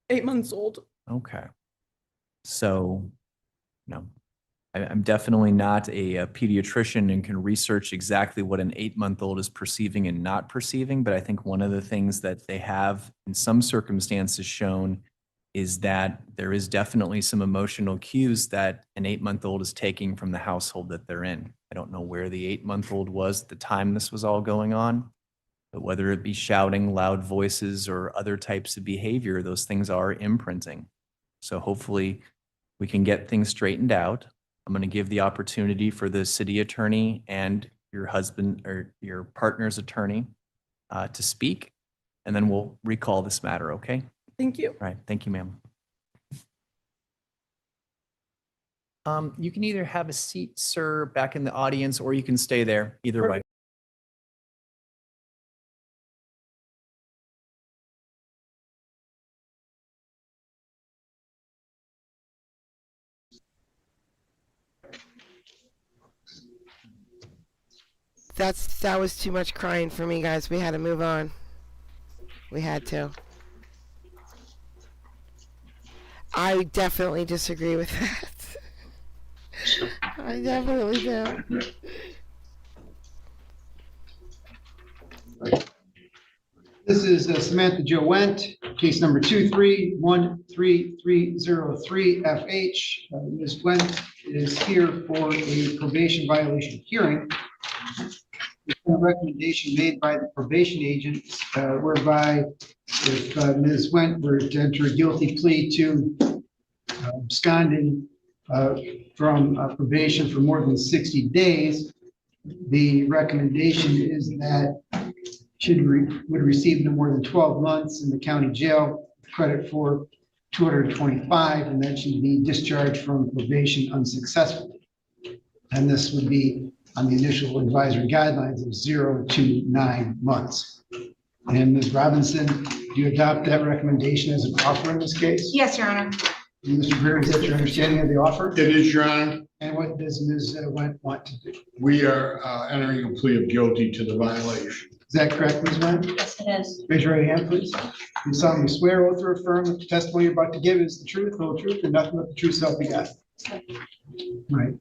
8 months old. Okay. So, no, I'm definitely not a pediatrician and can research exactly what an 8-month-old is perceiving and not perceiving. But I think one of the things that they have in some circumstances shown is that there is definitely some emotional cues that an 8-month-old is taking from the household that they're in. I don't know where the 8-month-old was at the time this was all going on, but whether it be shouting, loud voices, or other types of behavior, those things are imprinting. So hopefully we can get things straightened out. I'm going to give the opportunity for the city attorney and your husband or your partner's attorney to speak, and then we'll recall this matter, okay? Thank you. All right, thank you, ma'am. You can either have a seat, sir, back in the audience, or you can stay there, either way. That was too much crying for me, guys. We had to move on. We had to. I definitely disagree with that. I definitely do. This is Samantha Jo Went, case number 2313303FH. Ms. Went is here for a probation violation hearing. There's been a recommendation made by the probation agent whereby if Ms. Went were to enter a guilty plea to absconding from probation for more than 60 days, the recommendation is that she would receive no more than 12 months in the county jail, credit for 225, and then she'd be discharged from probation unsuccessfully. And this would be on the initial advisory guidelines of 0 to 9 months. And Ms. Robinson, do you adopt that recommendation as an offer in this case? Yes, Your Honor. And Mr. Greer, is that your understanding of the offer? It is, Your Honor. And what does Ms. Went want to do? We are entering a plea of guilty to the violation. Is that correct, Ms. Went? Yes, it is. Raise your right hand, please. You solemnly swear, oath, or affirm that the testimony you're about to give is the truth, whole truth, and nothing but the truth, so help you God. Right.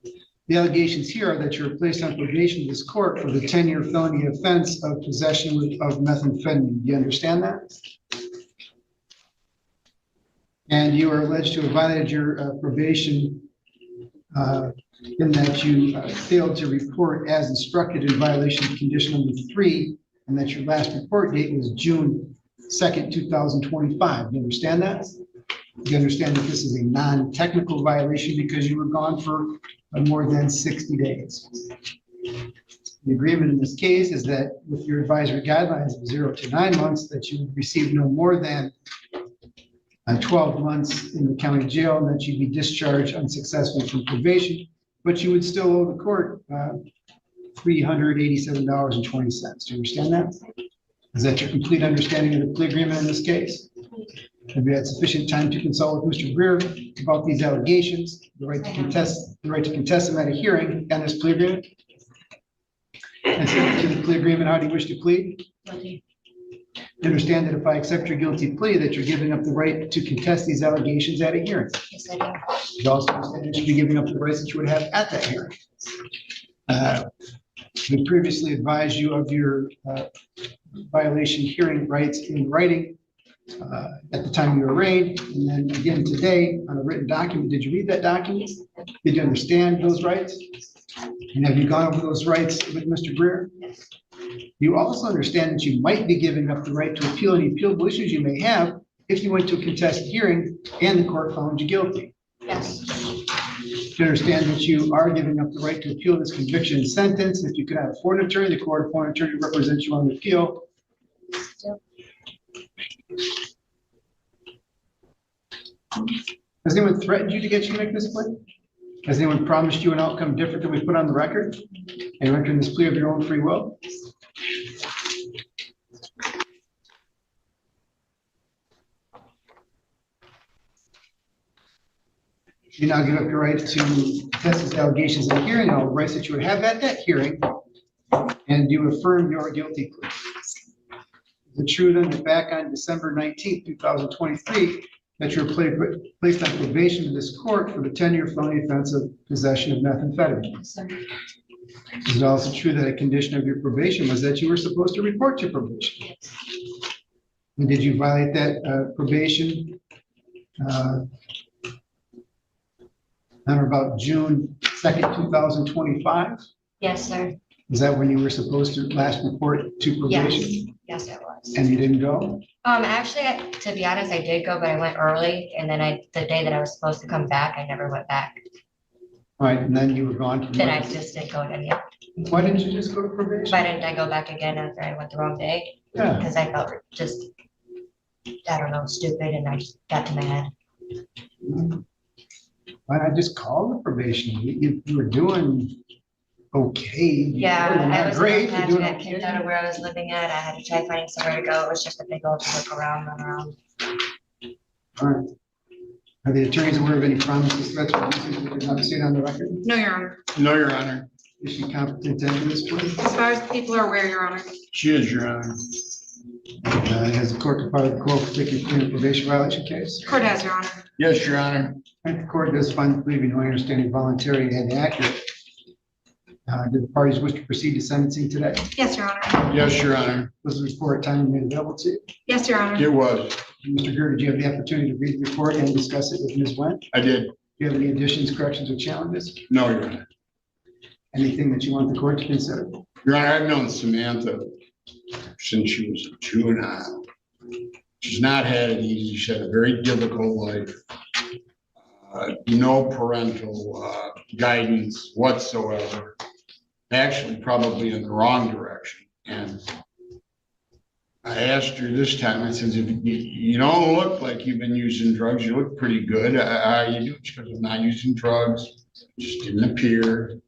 The allegations here are that you were placed on probation in this court for the 10-year felony offense of possession of methamphetamine. Do you understand that? And you are alleged to have violated your probation in that you failed to report as instructed in violation of condition number 3, and that your last report date was June 2nd, 2025. Do you understand that? Do you understand that this is a non-technical violation because you were gone for more than 60 days? The agreement in this case is that with your advisory guidelines of 0 to 9 months, that you would receive no more than 12 months in the county jail, and that you'd be discharged unsuccessfully from probation, but you would still owe the court $387.20. Do you understand that? Is that your complete understanding of the plea agreement in this case? Have you had sufficient time to consult with Mr. Greer about these allegations, the right to contest them at a hearing on this plea agreement? And so to the plea agreement, how do you wish to plead? You understand that if I accept your guilty plea, that you're giving up the right to contest these allegations at a hearing? Yes, I do. You also understand that you'd be giving up the rights that you would have at that hearing. We previously advised you of your violation hearing rights in writing, at the time you were arraigned, and then again today on a written document. Did you read that document? Did you understand those rights? And have you gone over those rights with Mr. Greer? You also understand that you might be giving up the right to appeal any appealable issues you may have if you went to a contested hearing and the court found you guilty. Yes. Do you understand that you are giving up the right to appeal this conviction and sentence? If you could have a foreign attorney, the court appointed attorney represents you on the appeal. Has anyone threatened you to get you to make this plea? Has anyone promised you an outcome different than we put on the record? And you're entering this plea of your own free will? You now give up your right to test these allegations in the hearing, all the rights that you would have at that hearing, and you affirm your guilty plea. Is it true then that back on December 19th, 2023, that you were placed on probation in this court for the 10-year felony offense of possession of methamphetamine? Is it also true that a condition of your probation was that you were supposed to report to probation? And did you violate that probation on or about June 2nd, 2025? Yes, sir. Is that when you were supposed to last report to probation? Yes, it was. And you didn't go? Actually, to be honest, I did go, but I went early, and then the day that I was supposed to come back, I never went back. All right, and then you were gone. Then I just didn't go again. Yeah. Why didn't you just go to probation? Why didn't I go back again after I went the wrong day? Yeah. Because I felt just, I don't know, stupid, and I just got to my head. Why not just call the probation? You were doing okay. Yeah, I was great. I had to get kicked out of where I was living at. I had to try finding somewhere to go. It was just a big old look around, run around. All right. Are the attorneys aware of any promises, threats, or uses that did not state on the record? No, Your Honor. No, Your Honor. Is she competent to enter this plea? As far as the people are aware, Your Honor. She is, Your Honor. Has the court departed the court for taking a probation violation case? Court has, Your Honor. Yes, Your Honor. And the court does find the plea to be knowing, understanding, voluntary, and accurate. Did the parties wish to proceed to sentencing today? Yes, Your Honor. Yes, Your Honor. Was the report timely made available to you? Yes, Your Honor. It was. Mr. Greer, did you have the opportunity to read the report and discuss it with Ms. Wendt? I did. Do you have any additions, corrections, or challenges? No, Your Honor. Anything that you want the court to consider? Your Honor, I've known Samantha since she was a juvenile. She's not had it easy. She had a very difficult life. No parental guidance whatsoever. Actually, probably in the wrong direction. And I asked her this time, I said, you don't look like you've been using drugs. You look pretty good. Are you doing? She goes, I'm not using drugs. Just didn't appear.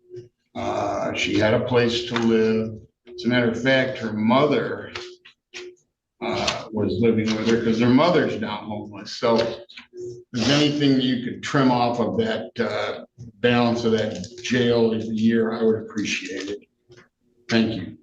She had a place to live. As a matter of fact, her mother was living with her because her mother's now homeless. So if there's anything you could trim off of that balance of that jail every year, I would appreciate it. Thank you.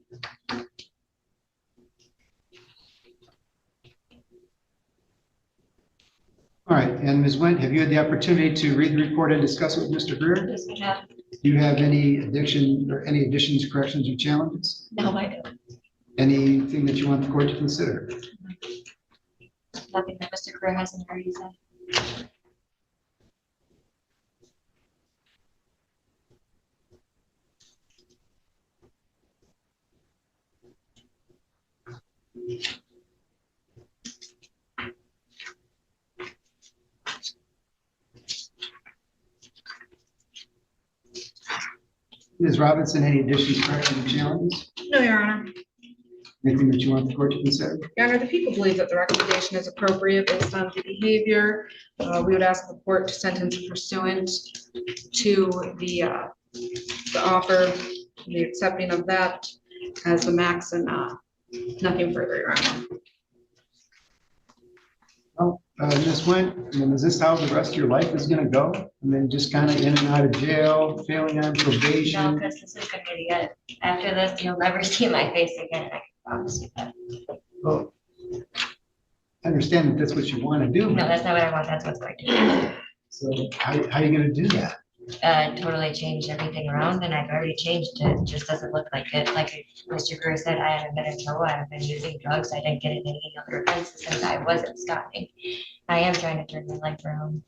All right, and Ms. Wendt, have you had the opportunity to read the report and discuss it with Mr. Greer? Yes, I have. Do you have any addiction or any additions, corrections, or challenges? No, I don't. Anything that you want the court to consider? Nothing that Mr. Greer hasn't already said. Ms. Robinson, any additions, corrections, or challenges? No, Your Honor. Anything that you want the court to consider? Your Honor, the people believe that the recommendation is appropriate based on the behavior. We would ask the court to sentence pursuant to the offer, the accepting of that as the max, and nothing further, Your Honor. Well, Ms. Wendt, is this how the rest of your life is gonna go? And then just kind of in and out of jail, failing on No, probation? because this is gonna be it. After this, you'll never see my face again. I can promise you that. Well, I understand that that's what you want to do. No, that's not what I want. That's what's going to happen. So how are you gonna do that? totally changed everything around, and I've already changed it. It just doesn't look like it. Like Mr. Greer said, I haven't been in trouble. I haven't been using drugs. I didn't get in any other offenses since I was absconding. I am trying to turn my life around.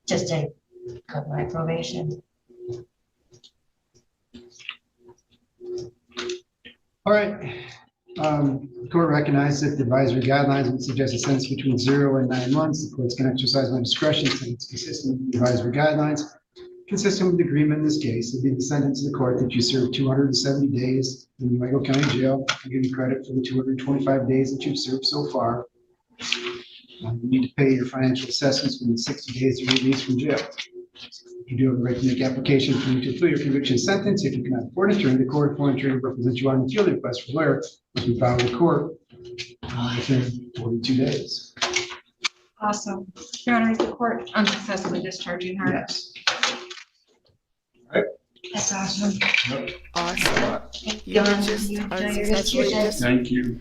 Just to cover my probation. All right. The court recognizes that the advisory guidelines would suggest a sentence between 0 and 9 months. The courts can exercise my discretion since it's consistent with the advisory guidelines. Consistent with the agreement in this case, it'd be the sentence of the court that you serve 270 days in Nuevo County Jail. I'll give you credit for the 225 days that you've served so far. You need to pay your financial assessments within 60 days of release from jail. You do have the right to make application for you to appeal your conviction sentence. If you cannot afford an attorney, the court appointed attorney represents you on the field request for lawyer must be filed with the court within 42 days. Awesome. Your Honor, is the court unsuccessfully discharging her? Yes. That's awesome. Awesome. Thank You were God. just You enjoy your unsuccessfully vacation. dis- Thank you.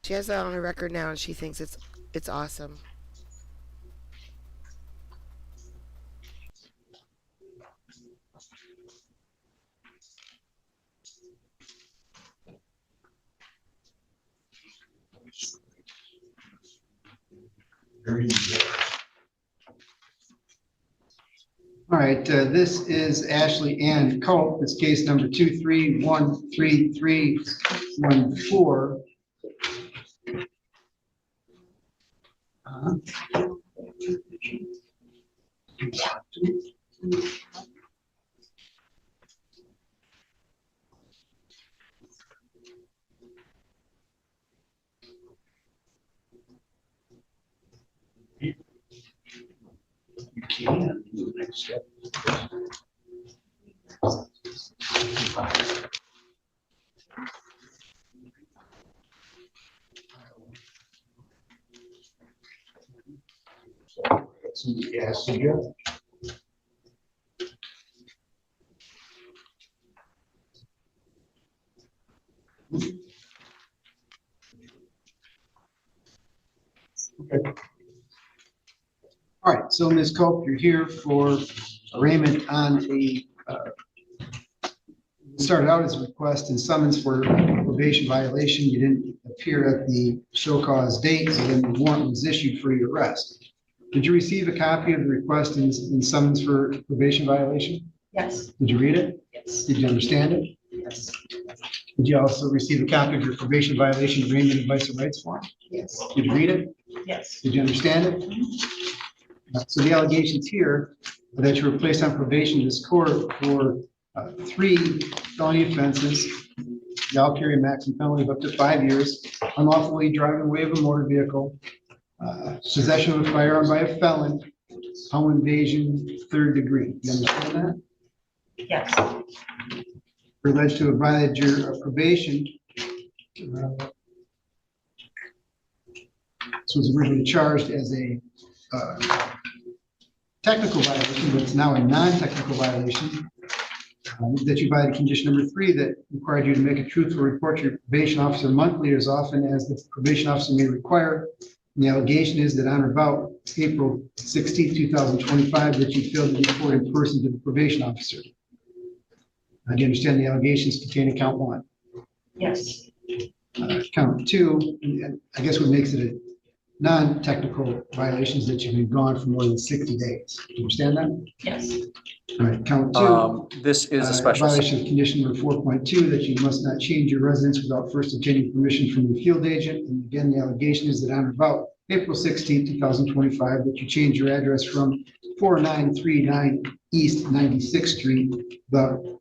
She has that on her record now, and she thinks it's awesome. All right, this is Ashley Ann Culp. It's case number 23-13314. You can do the next step. Somebody asked you. Okay. All right, so Ms. Culp, you're here for arraignment on a, started out as a request and summons for probation violation. You didn't appear at the show cause date, so then the warrant was issued for your arrest. Did you receive a copy of the request and summons for probation violation? Yes. Did you read it? Yes. Did you understand it? Yes. Did you also receive a copy of your probation violation arraignment advice and rights form? Yes. Did you read it? Yes. Did you understand it? So the allegations here are that you were placed on probation in this court for 3 felony offenses. The all carry a maximum penalty of up to 5 years, unlawfully driving away of a motor vehicle, possession of a firearm by a felon, home invasion, 3rd degree. You understand that? Yes. You're alleged to have violated your probation. This was originally charged as a technical violation, but it's now a non-technical violation. That you violated condition number 3 that required you to make a truthful report to your probation officer monthly or as often as the probation officer may require. And the allegation is that on or about April 16, 2025, that you failed to report in person to the probation officer. Do you understand the allegations contained in count 1? Yes. Count 2, and I guess what makes it a non-technical violations that you've been gone for more than 60 days. Do you understand that? Yes. All right, count 2. This is a special. Violation of condition number 4.2, that you must not change your residence without first obtaining permission from the field agent. And again, the allegation is that on or about April 16, 2025, that you changed your address from 4939 East 96th Street, the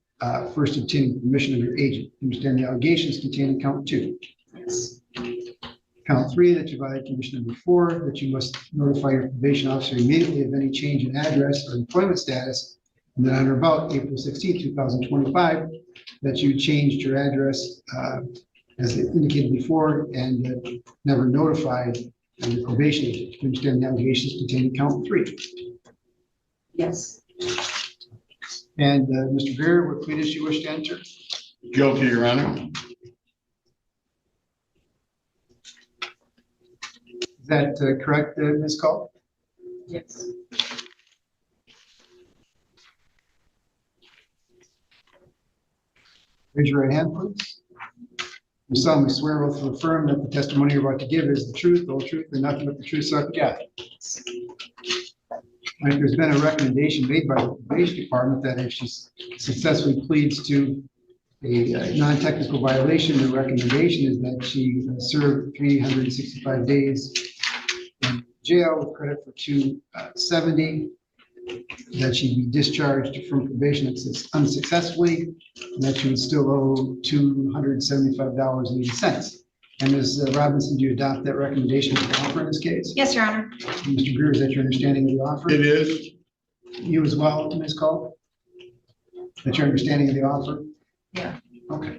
first obtaining permission of your agent. You understand the allegations contained in count 2. Yes. Count 3, that you violate condition number 4, that you must notify your probation officer immediately of any change in address or employment status. And then on or about April 16, 2025, that you changed your address as indicated before and never notified the probation agent. You understand the allegations contained in count 3. Yes. And Mr. Greer, what plea does she wish to enter? Guilty, Your Honor. Is that correct, Ms. Cole? Yes. Raise your right hand, please. You solemnly swear oath to affirm that the testimony you're about to give is the truth, the whole truth, and nothing but the truth, so help you God. Right, there's been a recommendation made by the probation department that if she successfully pleads to a non-technical violation, the recommendation is that she serve 365 days in jail with credit for 270, that she be discharged from probation unsuccessfully, and that she would still owe $275.80. And Ms. Robinson, do you adopt that recommendation as an offer in this case? Yes, Your Honor. Mr. Greer, is that your understanding of the offer? It is. You as well, Ms. Cole? That's your understanding of the offer? Yeah. Okay.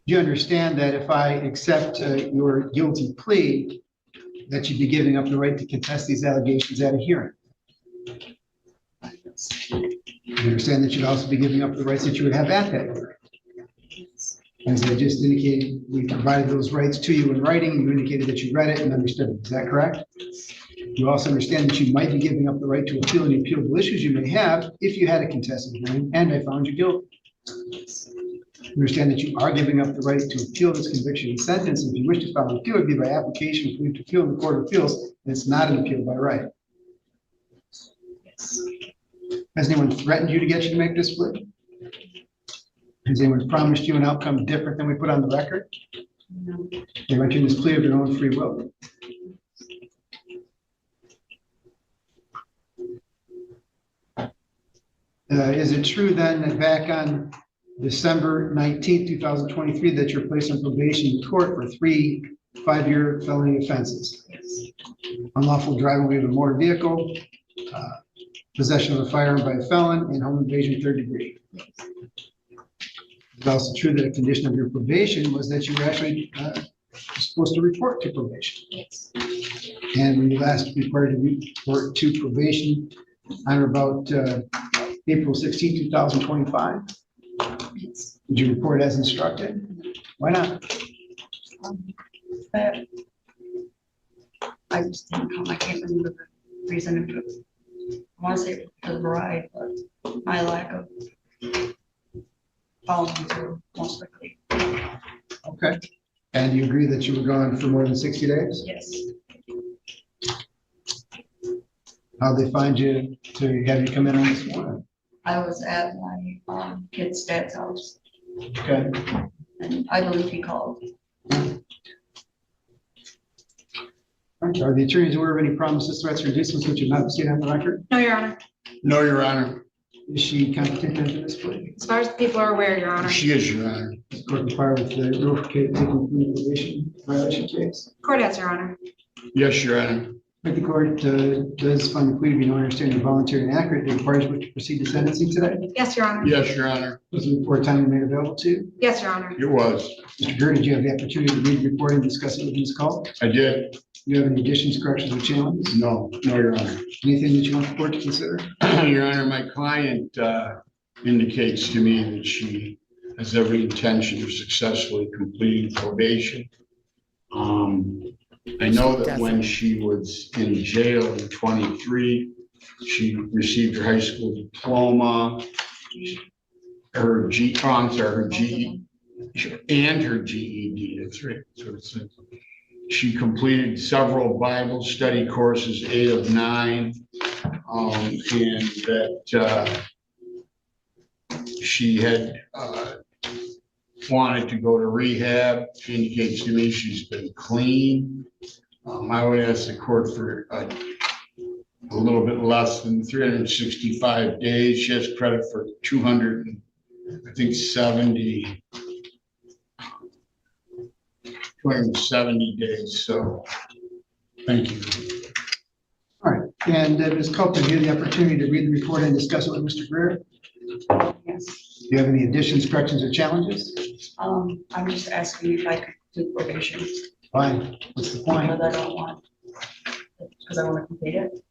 Do you understand that if I accept your guilty plea, that you'd be giving up the right to contest these allegations at a hearing? You understand that you'd also be giving up the rights that you would have at that hearing? As I just indicated, we provided those rights to you in writing, and you indicated that you read it and understood it. Is that correct? You also understand that you might be giving up the right to appeal any appealable issues you may have if you had a contested hearing and I found you guilty. You understand that you are giving up the right to appeal this conviction and sentence. If you wish to file an appeal, it would be by application for you to appeal in the Court of Appeals, and it's not an appeal by right. Has anyone threatened you to get you to make this plea? Has anyone promised you an outcome different than we put on the record? No. They went in this plea of their own free will. Is it true then that back on December 19th, 2023, that you're placed on probation in court for 3 5-year felony offenses? Yes. Unlawful driving away of a motor vehicle, possession of a firearm by a felon, and home invasion 3rd degree. It's also true that a condition of your probation was that you were actually supposed to report to probation. Yes. And when you last required to report to probation on or about April 16, 2025, Yes. did you report as instructed? Why not? I just didn't come, I can't remember the reason it was. I want to say it was a ride, but my lack of following through most likely. Okay. And you agree that you were gone for more than 60 days? Yes. How'd they find you to have you come in on this morning? I was at my kid's dad's house Okay. and I believe he called. Are the attorneys aware of any promises, threats, or inducements which have not been stated on the record? No, Your Honor. No, Your Honor. Is she competent to enter this plea? As far as the people are aware, Your Honor. She is, Your Honor. Is the court required with the rule for taking probation violation case? Court has, Your Honor. Yes, Your Honor. If the court does find the plea to be no understanding, voluntary, and accurate, it requires you to proceed to sentencing today. Yes, Your Honor. Yes, Your Honor. Was the report timely made available to you? Yes, Your Honor. It was. Mr. Gurr, did you have the opportunity to read the report and discuss it with Ms. Cole? I did. Do you have any additions, corrections, or challenges? No, Your Honor. Anything that you want the court to consider? Your Honor, my client indicates to me that she has every intention of successfully completing probation. I know that when she was in jail in 23, she received her high school diploma, her GED, and her GED. That's right. So it's she completed several Bible study courses, 8 of 9, and that she had wanted to go to rehab. She indicates to me she's been clean. I would ask the court for a little bit less than 365 days. She has credit for 270 days. So thank you. All right, and Ms. Copeland, you had the opportunity to read the report and discuss it with Mr. Greer. Yes. Do you have any additions, corrections, or challenges? I'm just asking if I could do probation. Fine, what's the point? I don't want, because I want to complete it.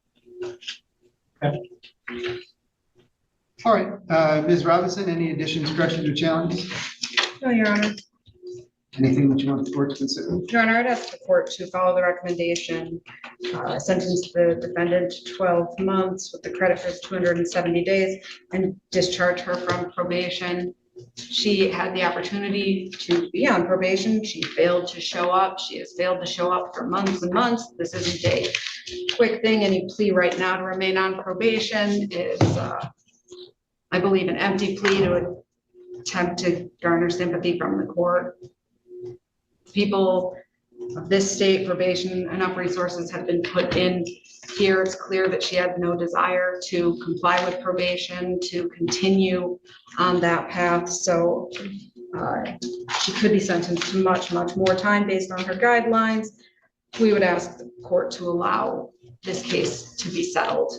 All right, Ms. Robinson, any additions, corrections, or challenges? No, Your Honor. Anything that you want the court to consider? Your Honor, I'd ask the court to follow the recommendation, sentence the defendant to 12 months with the credit for 270 days and discharge her from probation. She had the opportunity to be on probation. She failed to show up. She has failed to show up for months and months. This isn't a quick thing. Any plea right now to remain on probation is, I believe, an empty plea to attempt to garner sympathy from the court. People of this state, probation, enough resources have been put in here. It's clear that she had no desire to comply with probation, to continue on that path. So she could be sentenced to much, much more time based on her guidelines. We would ask the court to allow this case to be settled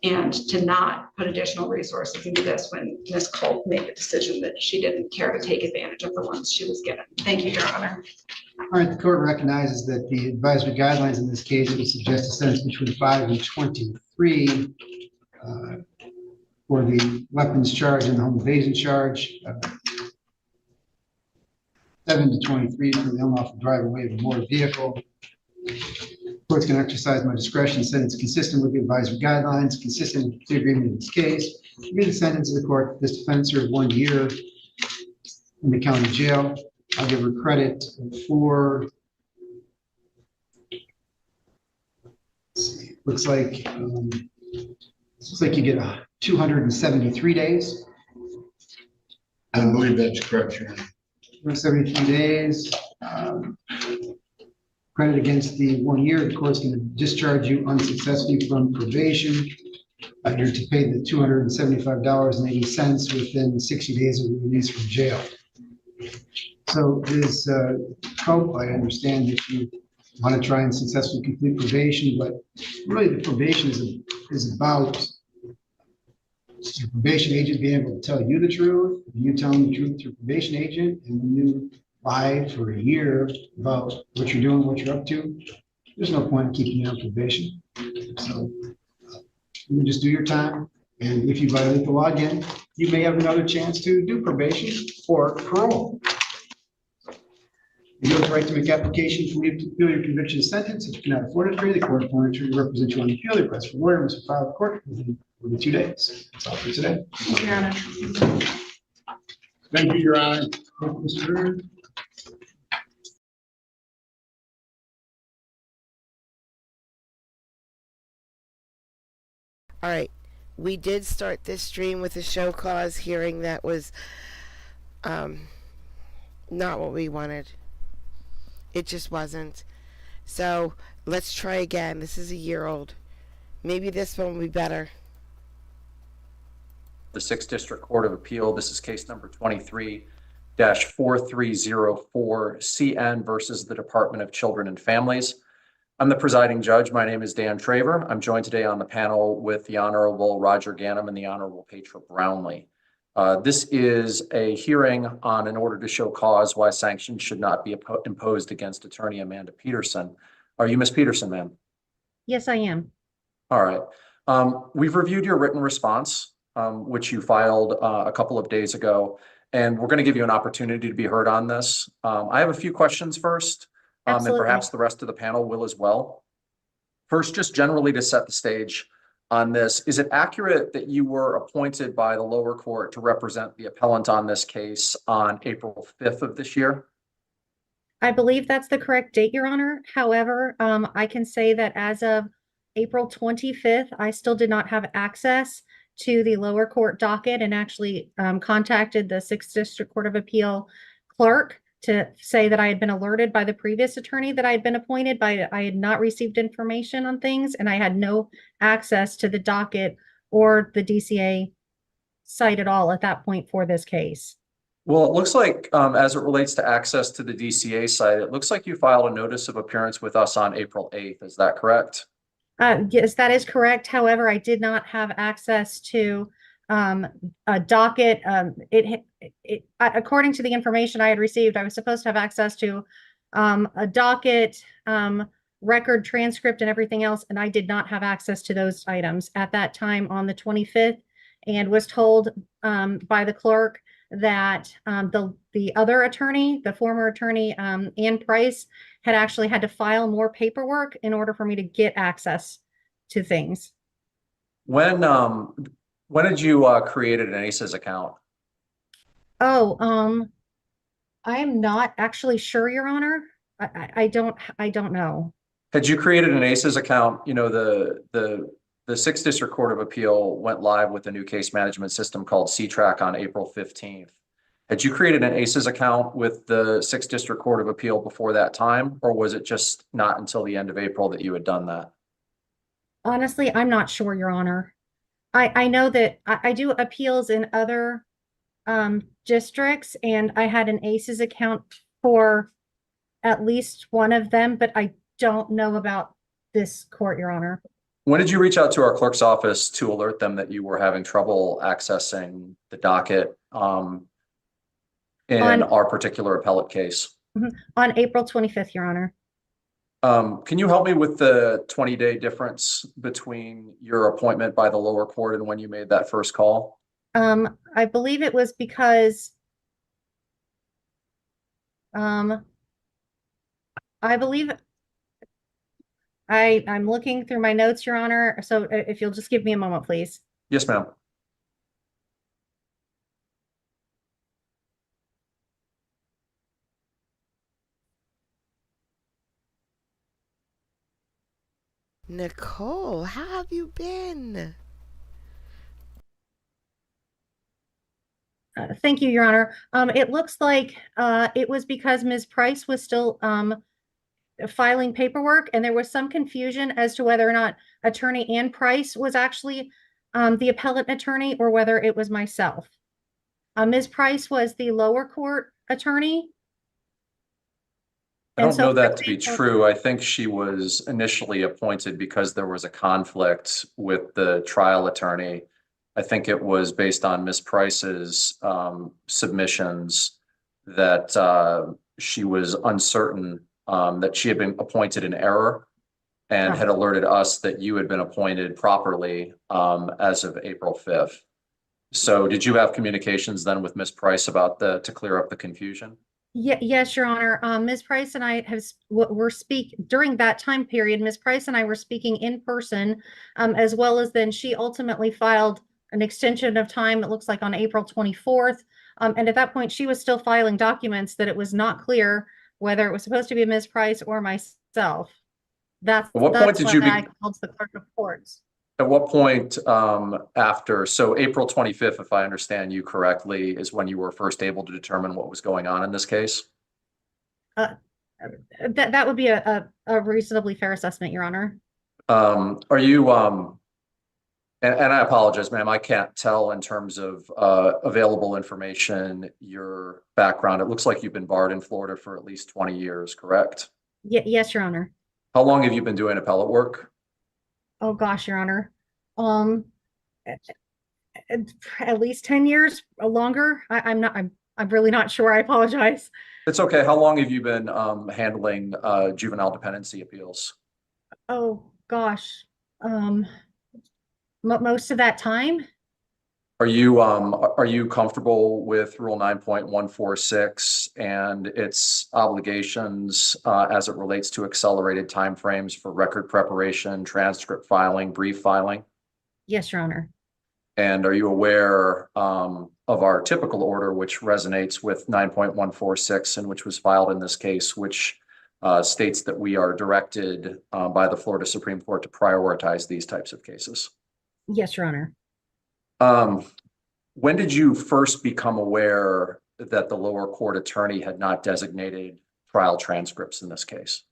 and to not put additional resources into this when Ms. Culp made the decision that she didn't care to take advantage of the ones she was given. Thank you, Your Honor. All right, the court recognizes that the advisory guidelines in this case would suggest a sentence between 5 and 23 for the weapons charge and the home invasion charge, 7 to 23 for the unlawful drive away of a motor vehicle. Court's can exercise my discretion, sentence consistent with the advisory guidelines, consistent with the plea agreement in this case. Give the sentence of the court, this defendant served 1 year in the county jail. I'll give her credit for, let's see, looks like you get 273 days. I believe that's correct, Your Honor. 273 days. Credit against the 1 year, the court's going to discharge you unsuccessfully from probation. You're to pay the $275.80 within 60 days of release from jail. So Ms. Cope, I understand that you want to try and successfully complete probation, but really the probation is about your probation agent being able to tell you the truth, you telling the truth to your probation agent, and when you lie for a year about what you're doing, what you're up to, there's no point in keeping you on probation. So you can just do your time, and if you violate the law again, you may have another chance to do probation or parole. You have the right to make application for leave to appeal your conviction sentence. If you cannot afford an attorney, the court appointed attorney to represent you on the appeal. The request for lawyer must file the court within 2 days. That's all for today. Thank you, Your Honor. Thank you, Your Honor. Mr. Byrd. All right, we did start this stream with a show cause hearing that was not what we wanted. It just wasn't. So let's try again. This is a year old. Maybe this one will be better. The 6th District Court of Appeal. This is case number 23-4304 CN versus the Department of Children and Families. I'm the presiding judge. My name is Dan Traver. I'm joined today on the panel with the Honorable Roger Ganem and the Honorable Petra Brownlee. This is a hearing on an order to show cause why sanctions should not be imposed against attorney Amanda Peterson. Are you Ms. Peterson, ma'am? Yes, I am. All right. We've reviewed your written response, which you filed a couple of days ago, and we're going to give you an opportunity to be heard on this. I have a few questions first, and perhaps the rest of the panel will as well. First, just generally to set the stage on this, is it accurate that you were appointed by the lower court to represent the appellant on this case on April 5th of this year? I believe that's the correct date, Your Honor. However, I can say that as of April 25th, I still did not have access to the lower court docket and actually contacted the 6th District Court of Appeal clerk to say that I had been alerted by the previous attorney that I had been appointed by. I had not received information on things and I had no access to the docket or the DCA site at all at that point for this case. Well, it looks like as it relates to access to the DCA site, it looks like you filed a notice of appearance with us on April 8th. Is that correct? Yes, that is correct. However, I did not have access to a docket. According to the information I had received, I was supposed to have access to a docket, record, transcript, and everything else, and I did not have access to those items at that time on the 25th, and was told by the clerk that the other attorney, the former attorney, Ann Price, had actually had to file more paperwork in order for me to get access to things. When did you create an ACES account? Oh, I am not actually sure, Your Honor. I don't know. Had you created an ACES account? You know, the 6th District Court of Appeal went live with a new case management system called C-Track on April 15th. Had you created an ACES account with the 6th District Court of Appeal before that time, or was it just not until the end of April that you had done that? Honestly, I'm not sure, Your Honor. I know that I do appeals in other districts, and I had an ACES account for at least one of them, but I don't know about this court, Your Honor. When did you reach out to our clerk's office to alert them that you were having trouble accessing the docket in our particular appellate case? On April 25th, Your Honor. Can you help me with the 20-day difference between your appointment by the lower court and when you made that first call? I believe it was because I believe I'm looking through my notes, Your Honor. So if you'll just give me a moment, please. Yes, ma'am. Nicole, how have you been? Thank you, Your Honor. It looks like it was because Ms. Price was still filing paperwork, and there was some confusion as to whether or not Attorney Ann Price was actually the appellate attorney or whether it was myself. Ms. Price was the lower court attorney. I don't know that to be true. I think she was initially appointed because there was a conflict with the trial attorney. I think it was based on Ms. Price's submissions that she was uncertain that she had been appointed in error and had alerted us that you had been appointed properly as of April 5th. So did you have communications then with Ms. Price about to clear up the confusion? Yes, Your Honor. Ms. Price and I were during that time period. Ms. Price and I were speaking in person, as well as then she ultimately filed an extension of time. It looks like on April 24th. And at that point, she was still filing documents that it was not clear whether it was supposed to be Ms. Price or myself. That's At what point did you I called the clerk of courts. At what point after, so April 25th, if I understand you correctly, is when you were first able to determine what was going on in this case? That would be a reasonably fair assessment, Your Honor. Are you, and I apologize, ma'am, I can't tell in terms of available information, your background. It looks like you've been barred in Florida for at least 20 years, correct? Yes, Your Honor. How long have you been doing appellate work? Oh gosh, Your Honor. At least 10 years or longer. I'm really not sure. I apologize. It's okay. How long have you been handling juvenile dependency appeals? Oh gosh. Most of that time. Are you comfortable with Rule 9.146 and its obligations as it relates to accelerated timeframes for record preparation, transcript filing, brief filing? Yes, Your Honor. And are you aware of our typical order, which resonates with 9.146 and which was filed in this case, which states that we are directed by the Florida Supreme Court to prioritize these types of cases? Yes, Your Honor. When did you first become aware that the lower court attorney had not designated trial transcripts in this case?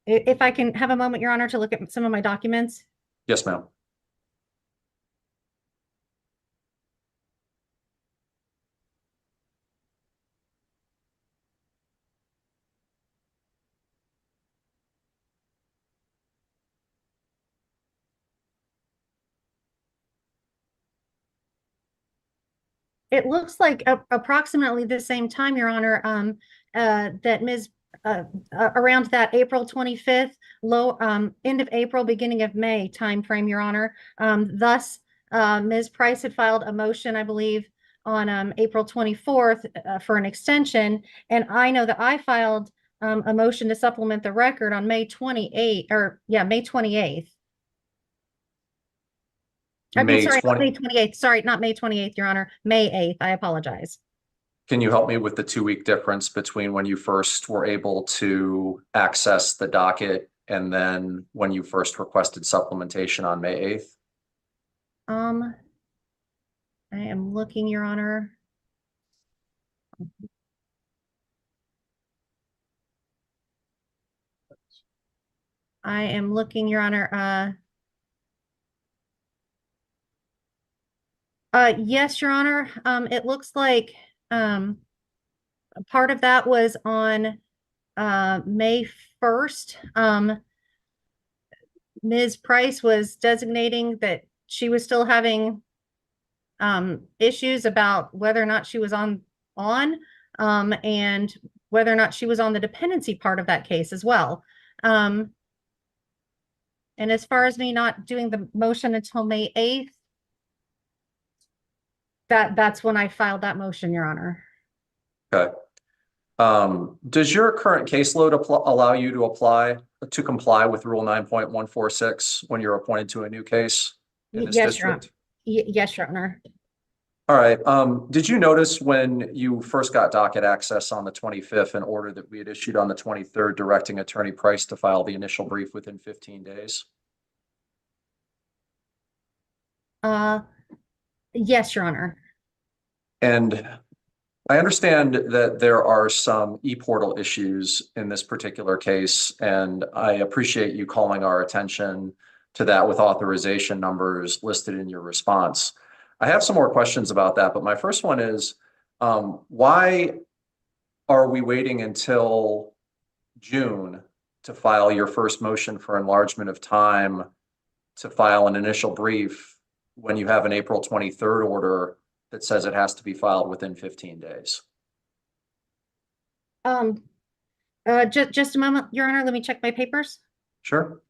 If I can have a moment, Your Honor, to look at some of my documents. Yes, ma'am. It looks like approximately the same time, Your Honor, that Ms. Around that April 25th, end of April, beginning of May timeframe, Your Honor. Thus, Ms. Price had filed a motion, I believe, on April 24th for an extension. And I know that I filed a motion to supplement the record on May 28th, May 28th. I mean, sorry, not May 28th. Sorry, not May 28th, Your Honor. May 8th. I apologize. Can you help me with the 2-week difference between when you first were able to access the docket and then when you first requested supplementation on May 8th? I am looking, Your Honor. I am looking, Your Honor. Yes, Your Honor. It looks like a part of that was on May 1st. Ms. Price was designating that she was still having issues about whether or not she was on and whether or not she was on the dependency part of that case as well. And as far as me not doing the motion until May 8th, that's when I filed that motion, Your Honor. Okay. Does your current caseload allow you to comply with Rule 9.146 when you're appointed to a new case in this Yes, Your Honor. district? Yes, Your Honor. All right. Did you notice when you first got docket access on the 25th, an order that we had issued on the 23rd directing Attorney Price to file the initial brief within 15 days? Yes, Your Honor. And I understand that there are some e-portal issues in this particular case, and I appreciate you calling our attention to that with authorization numbers listed in your response. I have some more questions about that, but my first one is, why are we waiting until June to file your first motion for enlargement of time to file an initial brief when you have an April 23rd order that says it has to be filed within 15 days? Just a moment, Your Honor. Let me check my papers. Sure.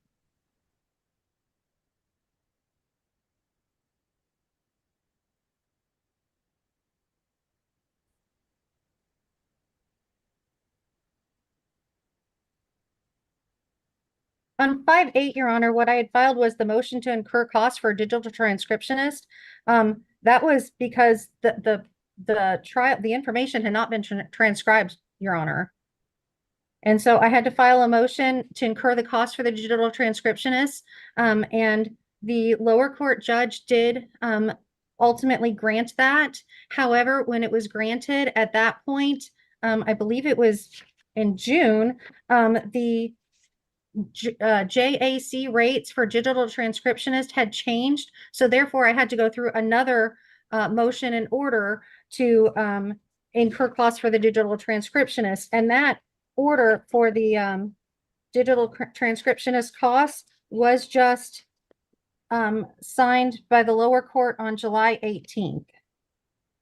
On 5/8, Your Honor, what I had filed was the motion to incur costs for a digital transcriptionist. That was because the information had not been transcribed, Your Honor. And so I had to file a motion to incur the cost for the digital transcriptionist. And the lower court judge did ultimately grant that. However, when it was granted at that point, I believe it was in June, the JAC rates for digital transcriptionist had changed. So therefore I had to go through another motion in order to incur costs for the digital transcriptionist. And that order for the digital transcriptionist costs was just signed by the lower court on July 18th.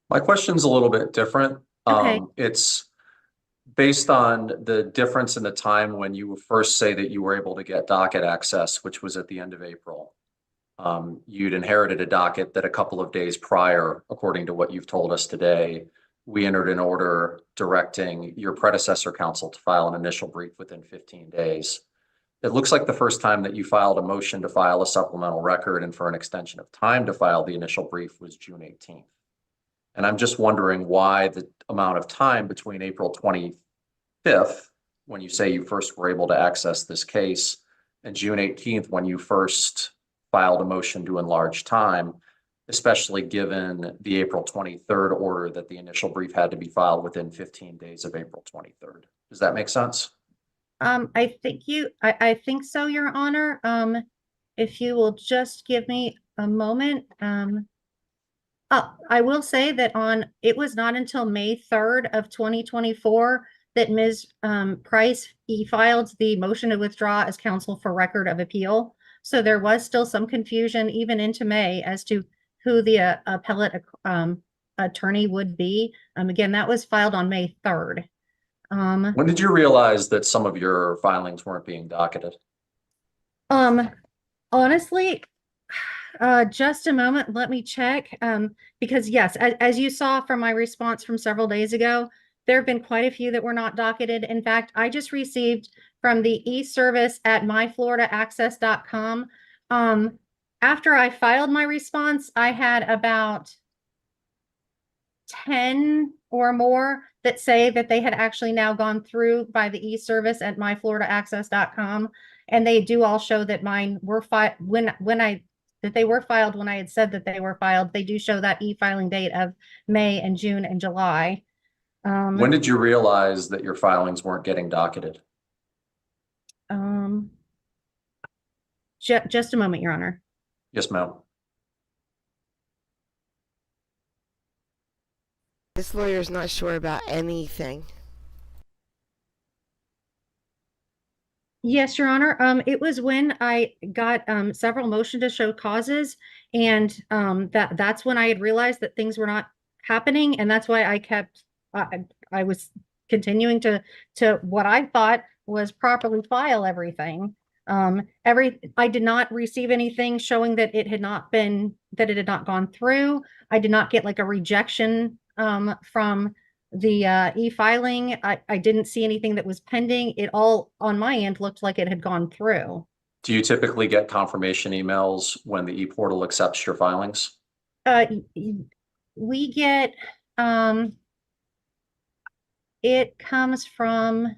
My question's a little bit different. Okay. It's based on the difference in the time when you first say that you were able to get docket access, which was at the end of April. You'd inherited a docket that a couple of days prior, according to what you've told us today, we entered an order directing your predecessor counsel to file an initial brief within 15 days. It looks like the first time that you filed a motion to file a supplemental record and for an extension of time to file the initial brief was June 18th. And I'm just wondering why the amount of time between April 25th, when you say you first were able to access this case, and June 18th, when you first filed a motion to enlarge time, especially given the April 23rd order that the initial brief had to be filed within 15 days of April 23rd. Does that make sense? I think so, Your Honor. If you will just give me a moment. I will say that it was not until May 3rd of 2024 that Ms. Price filed the motion to withdraw as counsel for record of appeal. So there was still some confusion even into May as to who the appellate attorney would be. Again, that was filed on May 3rd. When did you realize that some of your filings weren't being docketed? Honestly, just a moment, let me check. Because yes, as you saw from my response from several days ago, there have been quite a few that were not docketed. In fact, I just received from the e-service at myfloridaaccess.com. After I filed my response, I had about 10 or more that say that they had actually now gone through by the e-service at myfloridaaccess.com. And they do all show that mine were filed that they were filed when I had said that they were filed. They do show that e-filing date of May and June and July. When did you realize that your filings weren't getting docketed? Just a moment, Your Honor. Yes, ma'am. This lawyer is not sure about anything. Yes, Your Honor. It was when I got several motion to show causes, and that's when I had realized that things were not happening, and that's why I kept I was continuing to what I thought was properly file everything. I did not receive anything showing that it had not gone through. I did not get like a rejection from the e-filing. I didn't see anything that was pending. It all on my end looked like it had gone through. Do you typically get confirmation emails when the e-portal accepts your filings? We get it comes from,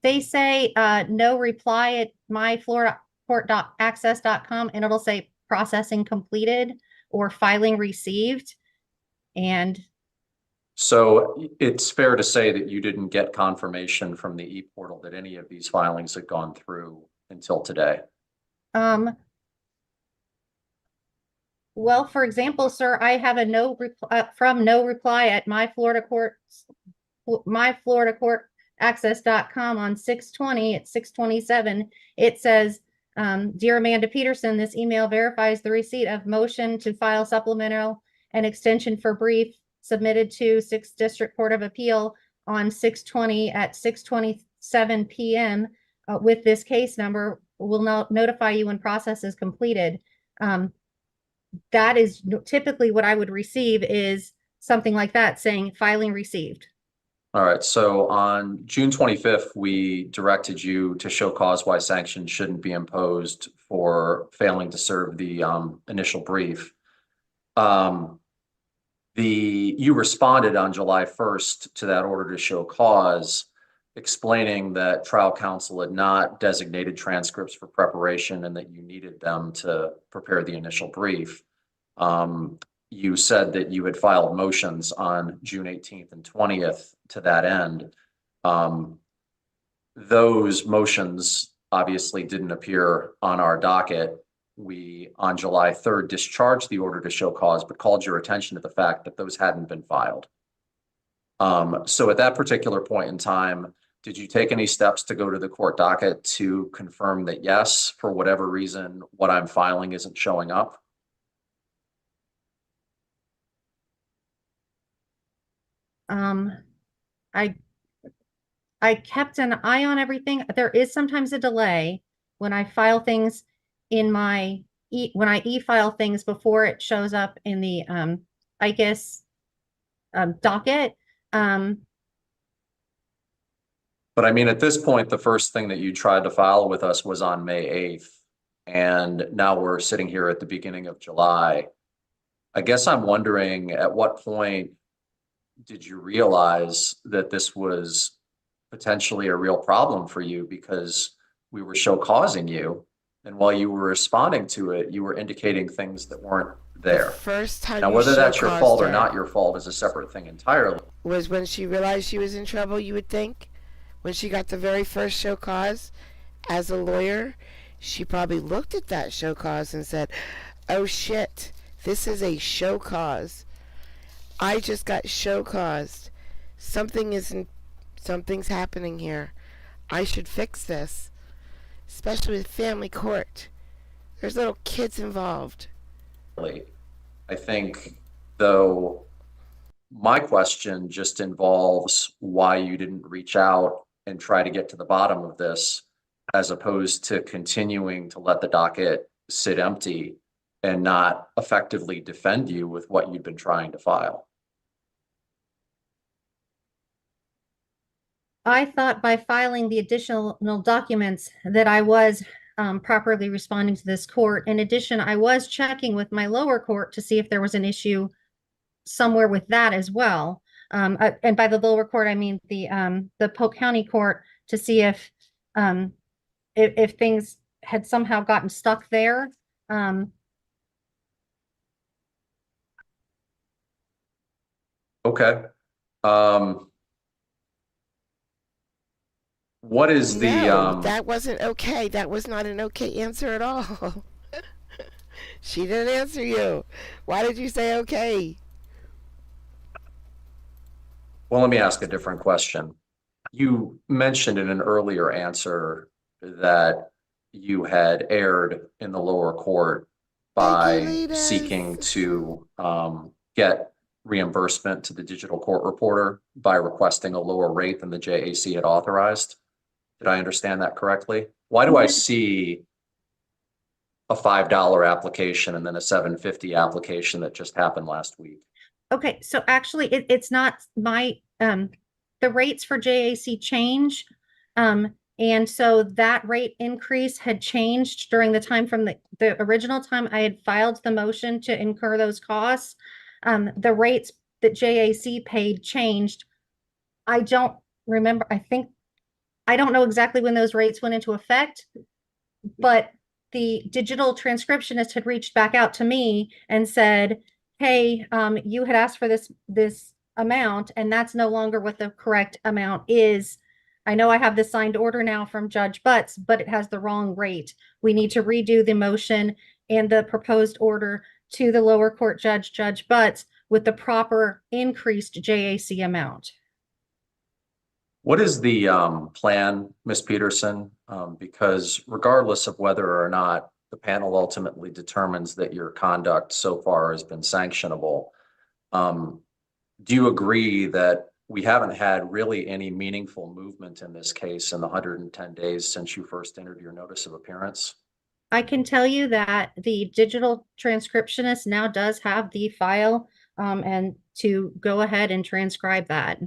they say no reply at myfloridacourt.access.com, and it'll say processing completed or filing received. And so it's fair to say that you didn't get confirmation from the e-portal that any of these filings had gone through until today. Well, for example, sir, I have a no reply at myfloridacourtaccess.com on 6/20 at 6/27. It says, Dear Amanda Peterson, this email verifies the receipt of motion to file supplemental and extension for brief submitted to 6th District Court of Appeal on 6/20 at 6:27 p.m. With this case number, will notify you when process is completed. That is typically what I would receive, is something like that saying filing received. All right. So on June 25th, we directed you to show cause why sanctions shouldn't be imposed for failing to serve the initial brief. You responded on July 1st to that order to show cause, explaining that trial counsel had not designated transcripts for preparation and that you needed them to prepare the initial brief. You said that you had filed motions on June 18th and 20th to that end. Those motions obviously didn't appear on our docket. We, on July 3rd, discharged the order to show cause, but called your attention to the fact that those hadn't been filed. So at that particular point in time, did you take any steps to go to the court docket to confirm that, yes, for whatever reason, what I'm filing isn't showing up? I kept an eye on everything. There is sometimes a delay when I file things in my when I e-file things before it shows up in the ICAS docket. But I mean, at this point, the first thing that you tried to file with us was on May 8th. And now we're sitting here at the beginning of July. I guess I'm wondering, at what point did you realize that this was potentially a real problem for you, because we were show causing you, and while you were responding to it, you were indicating things that weren't there. First time Now, you whether that's your show-caused fault or her not your fault is a separate thing entirely. was when she realized she was in trouble, you would think? When she got the very first show cause, as a lawyer, she probably looked at that show cause and said, oh shit, this is a show cause. I just got show caused. Something's happening here. I should fix this. Especially with family court. There's little kids involved. I think, though, My question just involves why you didn't reach out and try to get to the bottom of this, as opposed to continuing to let the docket sit empty and not effectively defend you with what you've been trying to file. I thought by filing the additional documents that I was properly responding to this court. In addition, I was checking with my lower court to see if there was an issue somewhere with that as well. And by the lower court, I mean the Polk County Court, to see if things had somehow gotten stuck there. Okay. What is the, No, that wasn't okay. That was not an okay answer at all. She didn't answer you. Why did you say okay? well, let me ask a different question. You mentioned in an earlier answer that you had erred in the lower court by seeking to get reimbursement to the digital court reporter by requesting a lower rate than the JAC had authorized. Did I understand that correctly? Why do I see a $5 application and then a $7.50 application that just happened last week? Okay, so actually it's not my, the rates for JAC change. And so that rate increase had changed during the time from the original time I had filed the motion to incur those costs. The rates that JAC paid changed. I don't remember, I don't know exactly when those rates went into effect, but the digital transcriptionist had reached back out to me and said, hey, you had asked for this amount, and that's no longer what the correct amount is. I know I have the signed order now from Judge Butts, but it has the wrong rate. We need to redo the motion and the proposed order to the lower court judge, Judge Butts, with the proper increased JAC amount. What is the plan, Ms. Peterson? Because regardless of whether or not the panel ultimately determines that your conduct so far has been sanctionable, do you agree that we haven't had really any meaningful movement in this case in the 110 days since you first entered your notice of appearance? I can tell you that the digital transcriptionist now does have the file and to go ahead and transcribe that.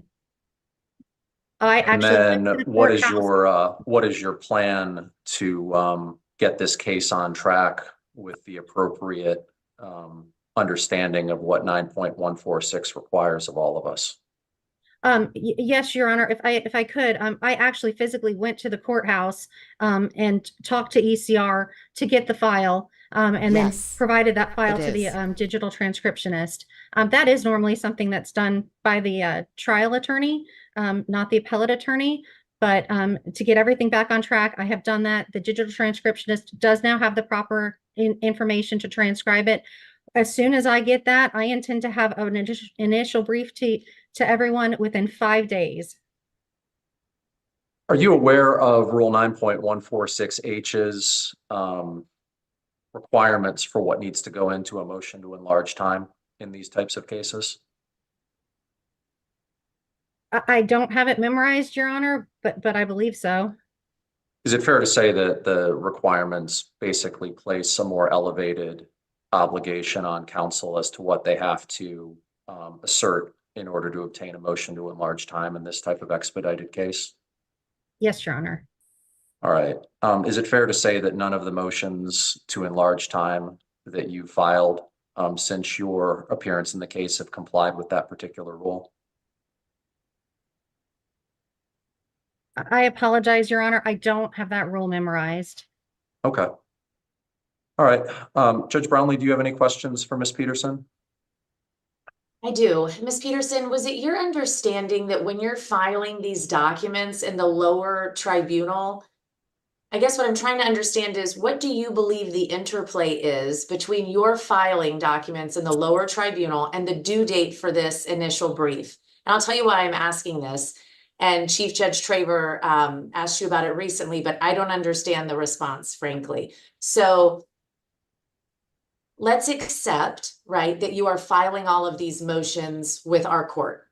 I actually And then what is your plan to get this case on track with the appropriate understanding of what 9.146 requires of all of us? Yes, Your Honor, if I could, I actually physically went to the courthouse and talked to ECR to get the file and then provided that file to the digital transcriptionist. That is normally something that's done by the trial attorney, not the appellate attorney. But to get everything back on track, I have done that. The digital transcriptionist does now have the proper information to transcribe it. As soon as I get that, I intend to have an initial brief to everyone within 5 days. Are you aware of Rule 9.146H's requirements for what needs to go into a motion to enlarge time in these types of cases? I don't have it memorized, Your Honor, but I believe so. Is it fair to say that the requirements basically place a more elevated obligation on counsel as to what they have to assert in order to obtain a motion to enlarge time in this type of expedited case? Yes, Your Honor. All right. Is it fair to say that none of the motions to enlarge time that you filed since your appearance in the case have complied with that particular rule? I apologize, Your Honor. I don't have that rule memorized. Okay. All right. Judge Brownlee, do you have any questions for Ms. Peterson? I do. Ms. Peterson, was it your understanding that when you're filing these documents in the lower tribunal, I guess what I'm trying to understand is, what do you believe the interplay is between your filing documents in the lower tribunal and the due date for this initial brief? And I'll tell you why I'm asking this. And Chief Judge Traver asked you about it recently, but I don't understand the response, frankly. So let's accept, right, that you are filing all of these motions with our court.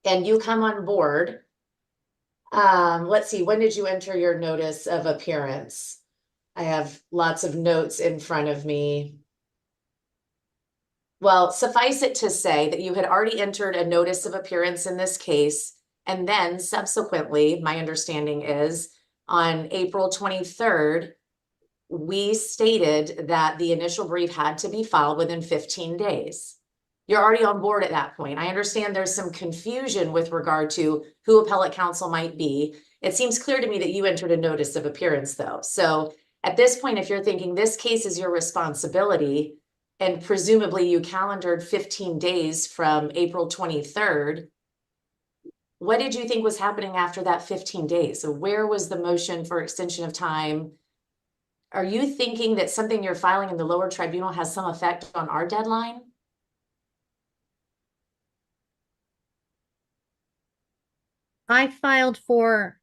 And you come on board. Let's see, when did you enter your notice of appearance? I have lots of notes in front of me. Well, suffice it to say that you had already entered a notice of appearance in this case. And then subsequently, my understanding is on April 23rd, we stated that the initial brief had to be filed within 15 days. You're already on board at that point. I understand there's some confusion with regard to who appellate counsel might be. It seems clear to me that you entered a notice of appearance though. So at this point, if you're thinking this case is your responsibility, and presumably you calendared 15 days from April 23rd, what did you think was happening after that 15 days? So where was the motion for extension of time? Are you thinking that something you're filing in the lower tribunal has some effect on our deadline? I filed for,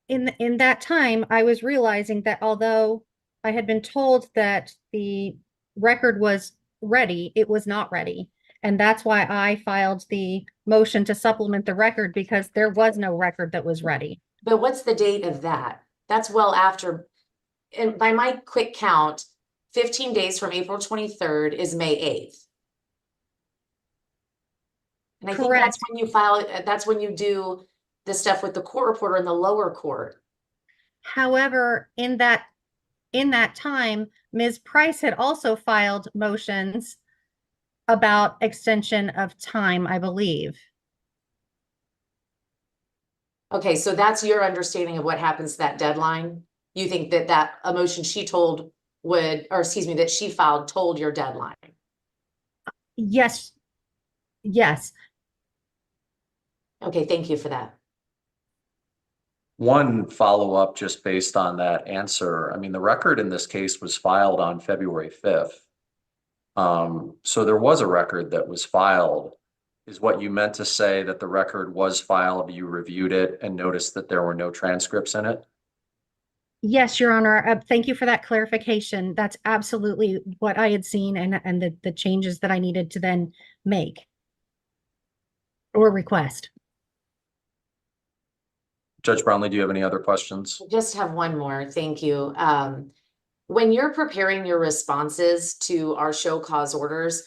in that time, I was realizing that although I had been told that the record was ready, it was not ready. And that's why I filed the motion to supplement the record, because there was no record that was ready. But what's the date of that? That's well after, and by my quick count, 15 days from April 23rd is May 8th. And I think that's when you file, that's when you do the stuff with the court reporter in the lower court. However, in that time, Ms. Price had also filed motions about extension of time, I believe. Okay, so that's your understanding of what happens to that deadline? You think that a motion she told would, or excuse me, that she filed told your deadline? Yes. Yes. Okay, thank you for that. One follow-up just based on that answer. I mean, the record in this case was filed on February 5th. So there was a record that was filed. Is what you meant to say that the record was filed, you reviewed it and noticed that there were no transcripts in it? Yes, Your Honor. Thank you for that clarification. That's absolutely what I had seen and the changes that I needed to then make or request. Judge Brownlee, do you have any other questions? I just have one more, thank you. When you're preparing your responses to our show cause orders,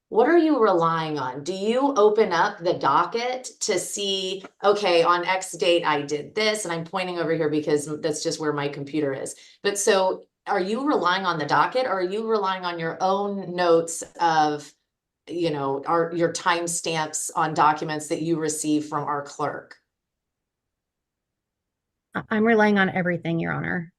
what are you relying on? Do you open up the docket to see, okay, on X date I did this, and I'm pointing over here because that's just where my computer is. But so are you relying on the docket, or are you relying on your own notes of, you know, your timestamps on documents that you receive from our clerk? I'm relying on everything, Your Honor.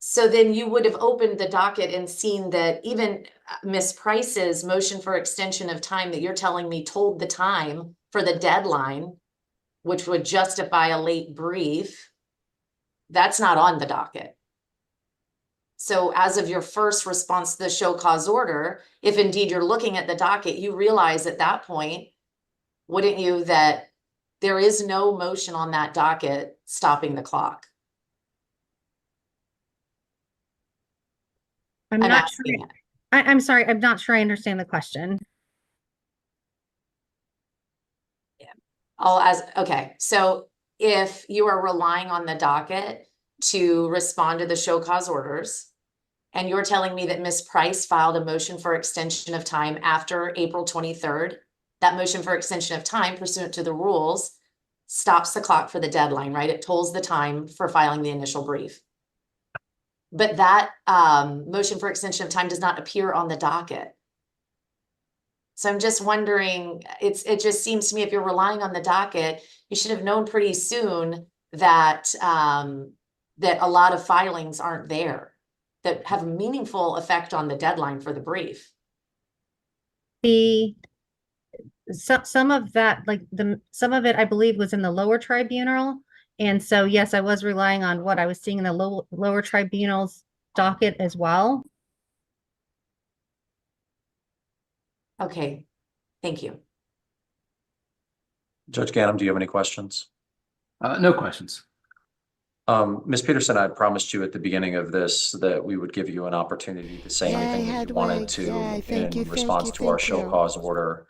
So then you would have opened the docket and seen that even Ms. Price's motion for extension of time that you're telling me told the time for the deadline, which would justify a late brief, that's not on the docket. So as of your first response to the show cause order, if indeed you're looking at the docket, you realize at that point, wouldn't you, that there is no motion on that docket stopping the clock? I'm not sure. I'm sorry. I'm not sure I understand the question. Okay, so if you are relying on the docket to respond to the show cause orders, and you're telling me that Ms. Price filed a motion for extension of time after April 23rd, that motion for extension of time pursuant to the rules stops the clock for the deadline, right? It tolls the time for filing the initial brief. But that motion for extension of time does not appear on the docket. So I'm just wondering, it just seems to me if you're relying on the docket, you should have known pretty soon that that a lot of filings aren't there that have a meaningful effect on the deadline for the brief. Some of that, like some of it, I believe, was in the lower tribunal. And so, yes, I was relying on what I was seeing in the lower tribunal's docket as well. Okay, thank you. Judge Ganem, do you have any questions? No questions. Ms. Peterson, I promised you at the beginning of this that we would give you an opportunity to say Yeah, anything that you Hedwig. wanted to Yeah, thank you, in thank response you, to our thank show you. cause order.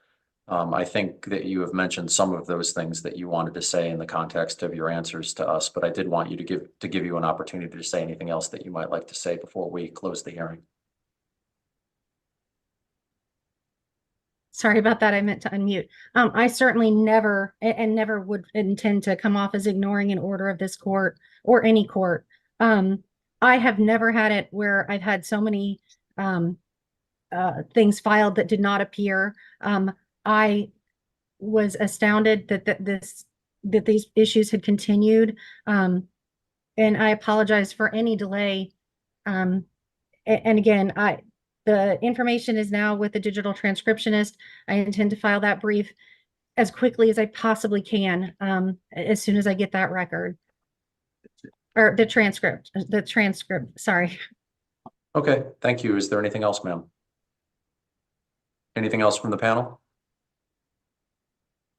I think that you have mentioned some of those things that you wanted to say in the context of your answers to us, but I did want you to give you an opportunity to say anything else that you might like to say before we close the hearing. Sorry about that. I meant to unmute. I certainly never and never would intend to come off as ignoring an order of this court or any court. I have never had it where I've had so many things filed that did not appear. I was astounded that these issues had continued. And I apologize for any delay. And again, the information is now with the digital transcriptionist. I intend to file that brief as quickly as I possibly can, as soon as I get that record. Or the transcript, sorry. Okay, thank you. Is there anything else, ma'am? Anything else from the panel?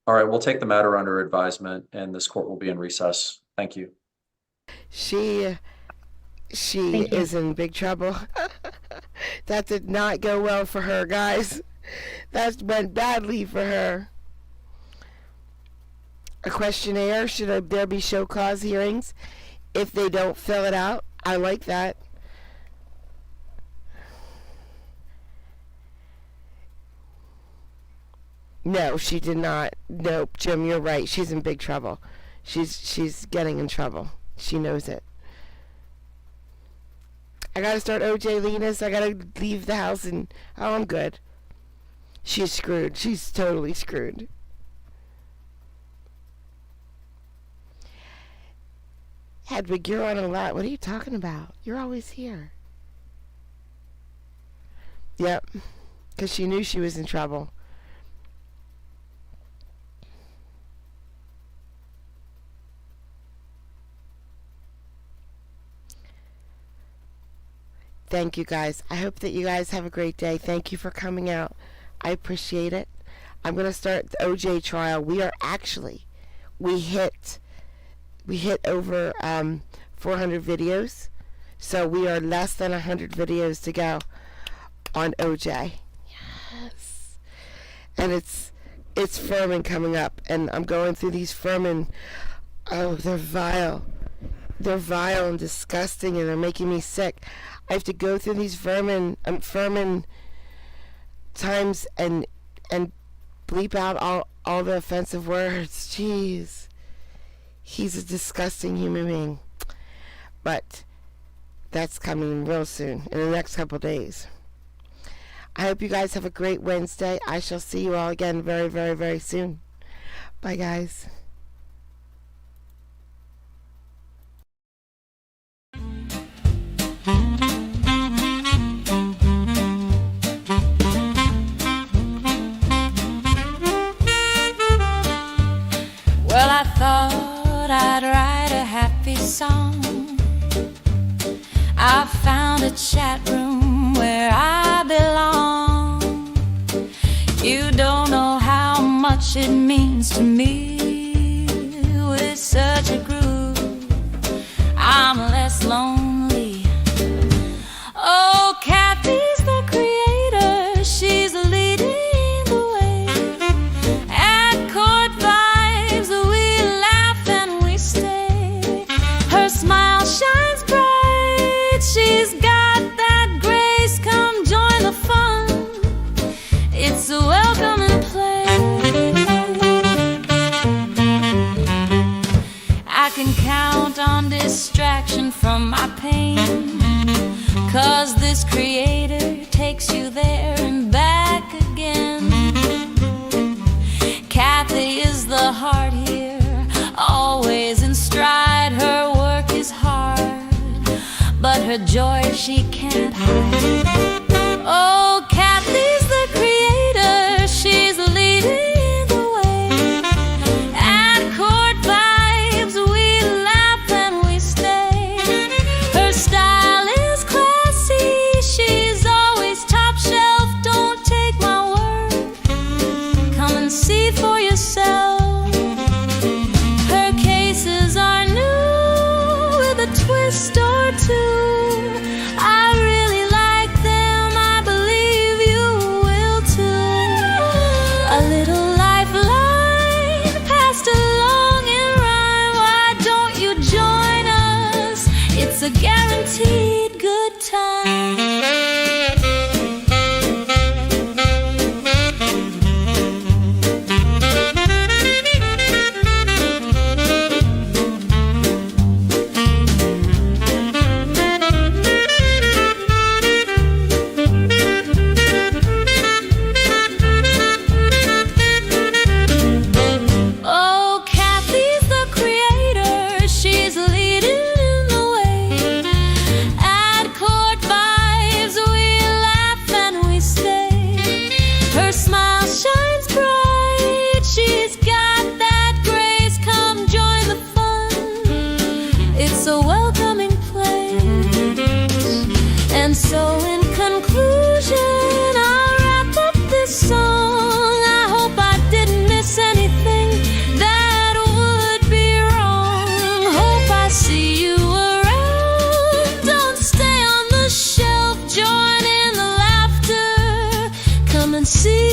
All right, we'll take the matter under advisement and this court will be in recess. Thank you. She Thank you. is in big trouble. That did not go well for her, guys. That went badly for her. A questionnaire, should there be show cause hearings if they don't fill it out? I like that. No, she did not. Nope, Jim, you're right. She's in big trouble. She's getting in trouble. She knows it. I gotta start OJ Linus. I gotta leave the house and oh, I'm good. She's screwed. She's totally screwed. Hedwig, you're on a lot. What are you talking about? You're always here. Yep, because she knew she was in trouble. Thank you guys. I hope that you guys have a great day. Thank you for coming out. I appreciate it. I'm going to start the OJ trial. We hit over 400 videos. So we are less than 100 videos to go on OJ. Yes. And it's Furman coming up. And I'm going through these Furman. Oh, they're vile. They're vile and disgusting and they're making me sick. I have to go through these Furman times and bleep out all the offensive words. Jeez. He's a disgusting human being. But that's coming real soon, in the next couple days. I hope you guys have a great Wednesday. I shall see you all again very, very, very soon. Bye, guys. Well, I thought I'd write a happy song. I found a chat room where I belong. You don't know how much it means to me. With such a groove, I'm less lonely. Oh, Kathy's the creator. She's leading the way. At Court Vibes, we laugh and we stay. Her smile shines bright. She's got that grace. Come join the fun. It's a welcome and play. I can count on distraction from my pain. 'Cause this creator takes you there and back again. Kathy is the heart here, always in stride. Her work is hard, but her joy she can't hide. Oh, Kathy's the creator, she's leading the way. At Court Vibes, we laugh and we stay. Her style is classy, she's always top shelf. Don't take my word, come and see for yourself. Her cases are new see